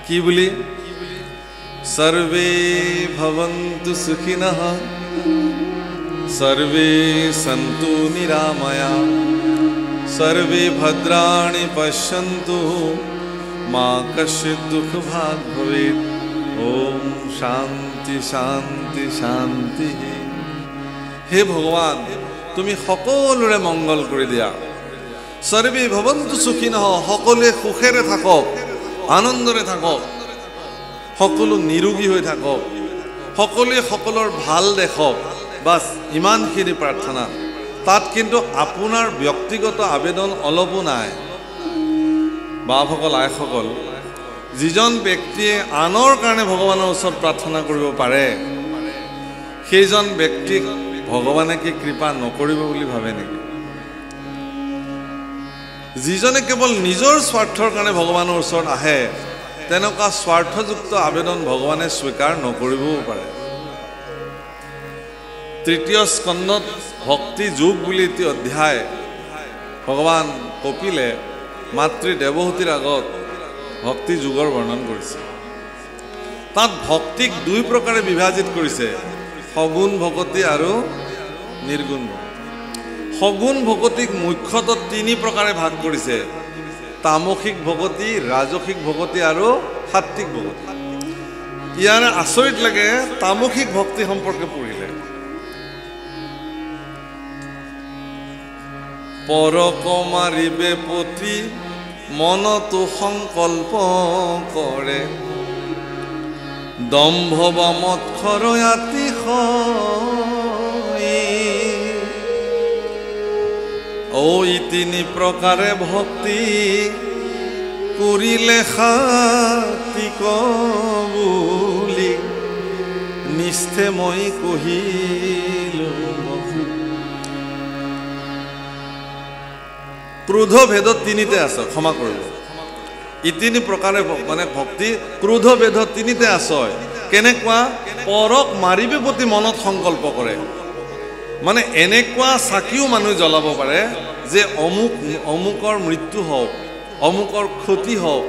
কি বুলি সৰ্বে ভৱন্তু সুখিনঃ সৰ্বে সন্তু নিৰাময়া সৰ্বে ভদ্ৰাণি পশ্যন্তু মা কশ্চিৎ দুঃখ ভাগ ভবেৎ ওম শান্তি শান্তি শান্তি হে ভগৱান তুমি সকলোৰে মংগল কৰি দিয়া সৰ্বে ভৱন্তু সুখিনঃ সকলোৱে সুখেৰে থাকক আনন্দৰে থাকক সকলো নিৰোগী হৈ থাকক সকলোৱে সকলৰ ভাল দেখক বাস ইমানখিনি প্ৰাৰ্থনা তাত কিন্তু আপোনাৰ ব্যক্তিগত আবেদন অলপো নাই বাপসকল আইসকল যিজন ব্যক্তিয়ে আনৰ কাৰণে ভগৱানৰ ওচৰত প্ৰাৰ্থনা কৰিব পাৰে সেইজন ব্যক্তিক ভগৱানে কি কৃপা নকৰিব বুলি ভাবে নেকি? যিজনে কেৱল নিজৰ স্বাৰ্থৰ কাৰণে ভগৱানৰ ওচৰত আহে তেনেকুৱা স্বাৰ্থযুক্ত আবেদন ভগৱানে স্বীকাৰ নকৰিবও পাৰে। তৃতীয় স্কন্ধত ভক্তি যোগ বুলি এটি অধ্যায় ভগৱান কপিলে মাতৃ দেৱহূতিৰ আগত ভক্তি যোগৰ বৰ্ণন কৰিছে। তাত ভক্তিক দুই প্ৰকাৰে বিভাজিত কৰিছে, সগুণ ভকতি আৰু নিৰ্গুণ ভকতি। সগুণ ভকতিক মুখ্যতঃ তিনি প্ৰকাৰে ভাগ কৰিছে, তামসিক ভকতি, ৰাজসিক ভকতি আৰু সাত্বিক ভকতি। ইয়াৰে আচৰিত লাগে তামসিক ভক্তি সম্পৰ্কে পঢ়িলে। পৰক মাৰিবে পতি মনতো সংকল্প কৰে, দম্ভ বা মৎখৰ ঐ তিনি প্ৰকাৰে ভক্তি কৰিলে সাত্বিক বুলি নিষ্ঠে মই কহিলো। ক্ৰোধ ভেদত তিনিতে আছে, ক্ষমা কৰিব। ই তিনি প্ৰকাৰে মানে ভক্তি ক্ৰোধ ভেদত তিনিতে আছে। কেনেকুৱা? পৰক মাৰিবে প্ৰতি মনত সংকল্প কৰে, মানে এনেকুৱা চাকিও মানুহ জ্বলাব পাৰে যে অমুকৰ মৃত্যু হওক, অমুকৰ ক্ষতি হওক,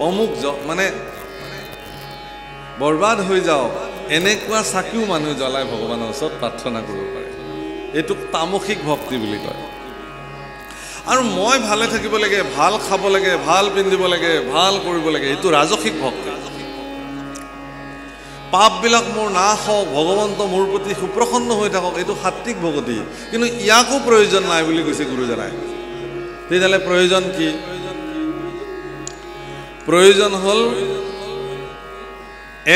অমুক মানে বৰবাদ হৈ যাওক, এনেকুৱা চাকিও মানুহ জ্বলাই ভগৱানৰ ওচৰত প্ৰাৰ্থনা কৰিব পাৰে। এইটোক তামসিক ভক্তি বুলি কয়। আৰু মই ভালে থাকিব লাগে, ভাল খাব লাগে, ভাল পিন্ধিব লাগে, ভাল কৰিব লাগে, এইটো ৰাজসিক ভক্তি। পাপবিলাক মোৰ নাশ হওক, ভগৱন্ত মোৰ প্ৰতি সুপ্ৰসন্ন হৈ থাকক, এইটো সাত্বিক ভকতি। কিন্তু ইয়াকো প্ৰয়োজন নাই বুলি কৈছে গুৰুজনাই। তেতিয়াহ'লে প্ৰয়োজন কি? প্ৰয়োজন হ'ল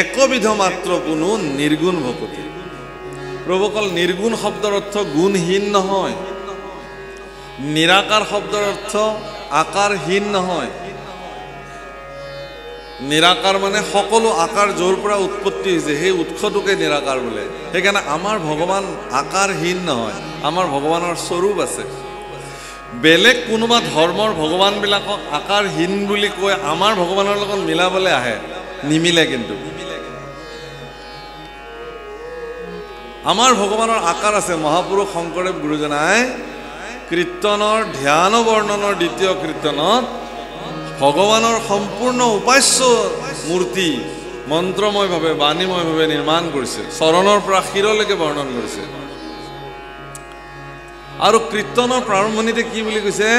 একবিধ মাত্ৰ কোনো নিৰ্গুণ ভকতি। প্ৰভুসকল, নিৰ্গুণ শব্দৰ অৰ্থ গুণহীন নহয়, নিৰাকাৰ শব্দৰ অৰ্থ আকাৰহীন নহয়। নিৰাকাৰ মানে সকলো আকাৰ য'ৰ পৰা উৎপত্তি হৈছে সেই উৎসটোকে নিৰাকাৰ বোলে। সেইকাৰণে আমাৰ ভগৱান আকাৰহীন নহয়, আমাৰ ভগৱানৰ স্বৰূপ আছে। বেলেগ কোনোবা ধৰ্মৰ ভগৱানবিলাকক আকাৰহীন বুলি কৈ আমাৰ ভগৱানৰ লগত মিলাবলৈ আহে, নিমিলে। কিন্তু আমাৰ ভগৱানৰ আকাৰ আছে। মহাপুৰুষ শংকৰদেৱ গুৰুজনাই কীৰ্তনৰ ধ্যান বৰ্ণনৰ দ্বিতীয় কীৰ্তনত ভগৱানৰ সম্পূৰ্ণ উপাস্য মূৰ্তি মন্ত্ৰময়ভাৱে বাণীময়ভাৱে নিৰ্মাণ কৰিছে, চৰণৰ পৰা শিৰলৈকে বৰ্ণন কৰিছে। আৰু কীৰ্তনৰ প্ৰাৰম্ভণিতে কি বুলি কৈছে?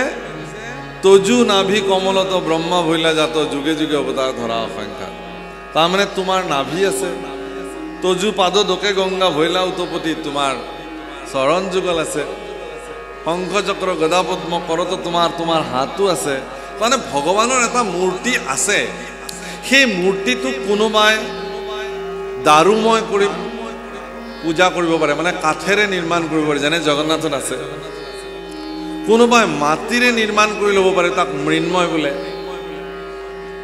তজু নাভি কমলত ব্ৰহ্মা ভৈলা জাত যুগে যুগে অৱতাৰ ধৰা অসংখ্যা। তাৰমানে তোমাৰ নাভি আছে, তজু পাদ দোকে গংগা ভৈলা উতপতি তোমাৰ চৰণ যুগল আছে, শংখ চক্ৰ গদা পদ্ম কৰত তোমাৰ হাতো আছে। মানে ভগৱানৰ এটা মূৰ্তি আছে। সেই মূৰ্তিটোক কোনোবাই দাৰুময় কৰি পূজা কৰিব পাৰে, মানে কাঠেৰে নিৰ্মাণ কৰিব পাৰে, যেনে জগন্নাথত আছে। কোনোবাই মাটিৰে নিৰ্মাণ কৰি ল'ব পাৰে, তাক মৃন্ময় বোলে।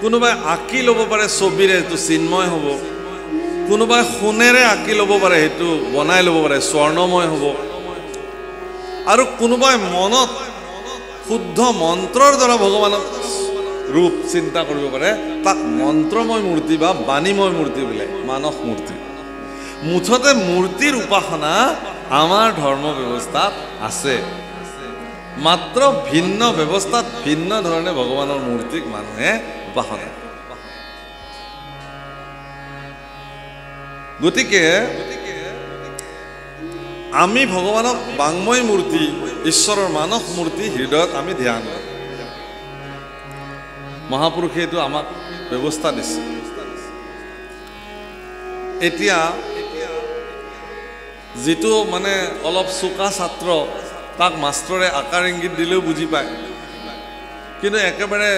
কোনোবাই আঁকি ল'ব পাৰে ছবিৰে, সেইটো চিন্ময় হ'ব। কোনোবাই সোণেৰে আঁকি ল'ব পাৰে, সেইটো বনাই ল'ব পাৰে, স্বৰ্ণময় হ'ব। আৰু কোনোবাই মনত শুদ্ধ মন্ত্ৰৰ দ্বাৰা ভগৱানক ৰূপ চিন্তা কৰিব পাৰে, তাক মন্ত্ৰময় মূৰ্তি বা বাণীময় মূৰ্তি বোলে, মানস মূৰ্তি। মুঠতে মূৰ্তিৰ উপাসনা আমাৰ ধৰ্ম ব্যৱস্থাত আছে, মাত্ৰ ভিন্ন ব্যৱস্থাত ভিন্ন ধৰণে ভগৱানৰ মূৰ্তিক মানুহে উপাসনা। গতিকে আমি ভগৱানক বাংময় মূৰ্তি, ঈশ্বৰৰ মানস মূৰ্তি হৃদয়ত আমি ধ্যান কৰোঁ। মহাপুৰুষে এইটো আমাক ব্যৱস্থা দিছে। এতিয়া যিটো মানে অলপ চোকা ছাত্ৰ, তাক মাষ্টৰে আকাৰ ইংগিত দিলেও বুজি পায়, কিন্তু একেবাৰে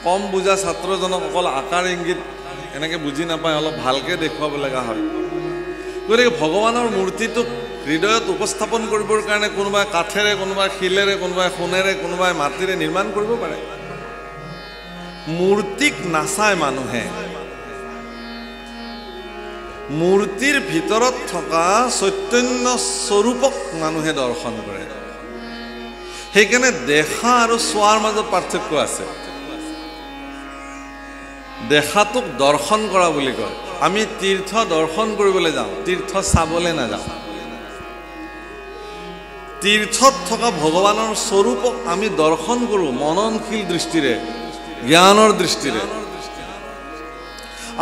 কম বুজা ছাত্ৰজনক অকল আকাৰ ইংগিত এনেকৈ বুজি নাপায়, অলপ ভালকৈ দেখুৱাব লগা হয়। গতিকে ভগৱানৰ মূৰ্তিটোক হৃদয়ত উপস্থাপন কৰিবৰ কাৰণে কোনোবাই কাঠেৰে, কোনোবাই শিলেৰে, কোনোবাই সোণেৰে, কোনোবাই মাটিৰে নিৰ্মাণ কৰিব পাৰে। মূৰ্তিক নাচায় মানুহে, মূৰ্তিৰ ভিতৰত থকা চৈতন্য স্বৰূপক মানুহে দৰ্শন কৰে। সেইকাৰণে দেখা আৰু চোৱাৰ মাজত পাৰ্থক্য আছে। দেখাটোক দৰ্শন কৰা বুলি কয়। আমি তীৰ্থ দৰ্শন কৰিবলৈ যাওঁ, তীৰ্থ চাবলৈ নাযাওঁ। তীৰ্থত থকা ভগৱানৰ স্বৰূপক আমি দৰ্শন কৰোঁ মননশীল দৃষ্টিৰে, জ্ঞানৰ দৃষ্টিৰে।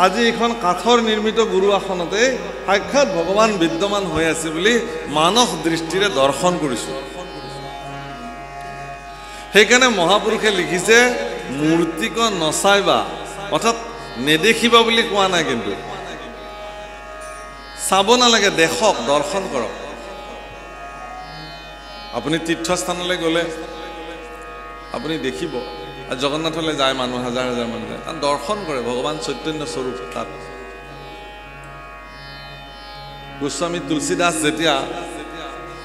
আজি এইখন কাঠৰ নিৰ্মিত গুৰু আসনতে সাক্ষাৎ ভগৱান বিদ্যমান হৈ আছে বুলি মানস দৃষ্টিৰে দৰ্শন কৰিছোঁ। সেইকাৰণে মহাপুৰুষে লিখিছে মূৰ্তিক নচাইবা, অৰ্থাৎ নেদেখিবা বুলি কোৱা নাই, কিন্তু চাব নালাগে, দেখক, দৰ্শন কৰক। আপুনি তীৰ্থস্থানলৈ গ'লে আপুনি দেখিব, জগন্নাথলৈ যায় মানুহ, হাজাৰ হাজাৰ মানুহ যায়, তাত দৰ্শন কৰে ভগৱান চৈতন্য স্বৰূপ। তাত গোস্বামী তুলসীদাস যেতিয়া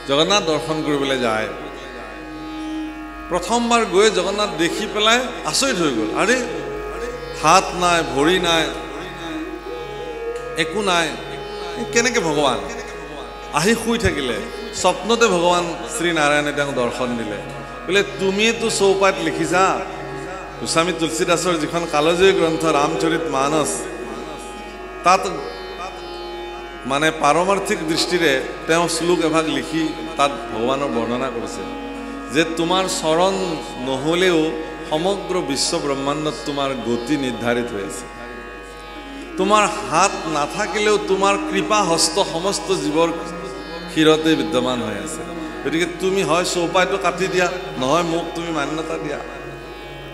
জগন্নাথ দৰ্শন কৰিবলৈ যায়, প্ৰথমবাৰ গৈ জগন্নাথ দেখি পেলাই আচৰিত হৈ গ'ল। আৰে হাত নাই, ভৰি নাই, একো নাই, কেনেকৈ ভগৱান? আহি শুই থাকিলে, স্বপ্নতে ভগৱান শ্ৰীনাৰায়ণে তেওঁক দৰ্শন দিলে। বোলে তুমিয়েতো চৌপাত লিখিছা, গোস্বামী তুলসীদাসৰ যিখন কালজয়ী গ্ৰন্থ ৰামচৰিত মানস, তাত মানে পাৰমাৰ্থিক দৃষ্টিৰে তেওঁ শ্লোক এভাগ লিখি তাত ভগৱানৰ বৰ্ণনা কৰিছে যে তোমাৰ চৰণ নহ'লেও সমগ্ৰ বিশ্ব ব্ৰহ্মাণ্ডত তোমাৰ গতি নিৰ্ধাৰিত হৈ আছে। তোমাৰ হাত নাথাকিলেও তোমাৰ কৃপা হস্ত সমস্ত জীৱৰ ক্ষীৰতে বিদ্যমান হৈ আছে। গতিকে তুমি হয় চৌপাইটো কাটি দিয়া, নহয় মোক তুমি মান্যতা দিয়া।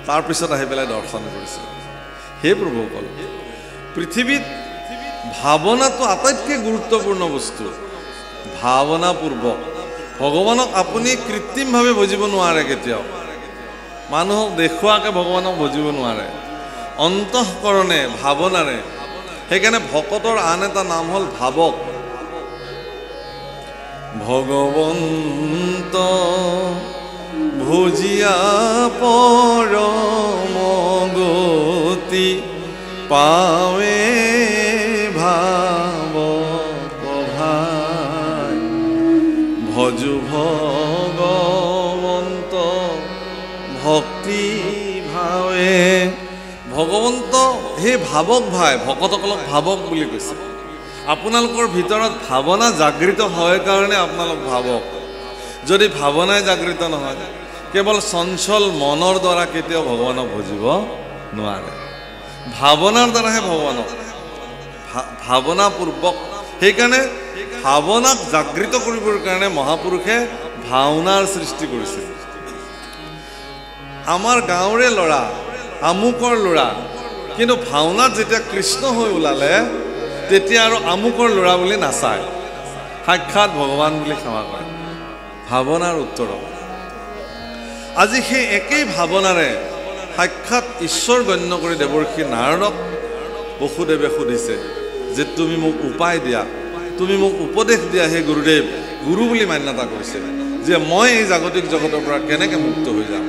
তাৰপিছত আহি পেলাই দৰ্শন কৰিছে। হে প্ৰভুসকল, পৃথিৱীত ভাৱনাটো আটাইতকৈ গুৰুত্বপূৰ্ণ বস্তু। ভাৱনাপূৰ্বক ভগৱানক আপুনি কৃত্ৰিমভাৱে বুজিব নোৱাৰে কেতিয়াও। মানুহক দেখুৱাকৈ ভগৱানক বুজিব নোৱাৰে, অন্তঃকৰণে ভাৱনাৰে। সেইকাৰণে ভকতৰ আন এটা নাম হ'ল ভাৱক। ভগৱন্ত ভুজিয়া পৰম গতি পাৱে ভাৱ পভাই ভজু ভগৱন্ত ভক্তি ভাৱে। ভগৱন্ত সেই ভাৱক ভাই, ভকতসকলক ভাৱক বুলি কৈছে। আপোনালোকৰ ভিতৰত ভাৱনা জাগৃত হয় কাৰণে আপোনালোক ভাৱক। যদি ভাৱনাই জাগৃত নহয়, কেৱল চঞ্চল মনৰ দ্বাৰা কেতিয়াও ভগৱানক বুজিব নোৱাৰে। ভাৱনাৰ দ্বাৰাহে ভগৱানক, ভাৱনাপূৰ্বক। সেইকাৰণে ভাৱনাক জাগৃত কৰিবৰ কাৰণে মহাপুৰুষে ভাওনাৰ সৃষ্টি কৰিছিল। আমাৰ গাঁৱৰে ল'ৰা, আমুকৰ ল'ৰা, কিন্তু ভাওনাত যেতিয়া কৃষ্ণ হৈ ওলালে তেতিয়া আৰু আমুকৰ ল'ৰা বুলি নাচায়, সাক্ষাৎ ভগৱান বুলি সেৱা কৰে। ভাৱনাৰ উত্তৰত আজি সেই একেই ভাৱনাৰে সাক্ষাৎ ঈশ্বৰ গণ্য কৰি দেৱৰ্ষি নাৰদক বসুদেৱে সুধিছে যে তুমি মোক উপায় দিয়া, তুমি মোক উপদেশ দিয়া হে গুৰুদেৱ। গুৰু বুলি মান্যতা কৰিছে যে মই এই জাগতিক জগতৰ পৰা কেনেকৈ মুক্ত হৈ যাম।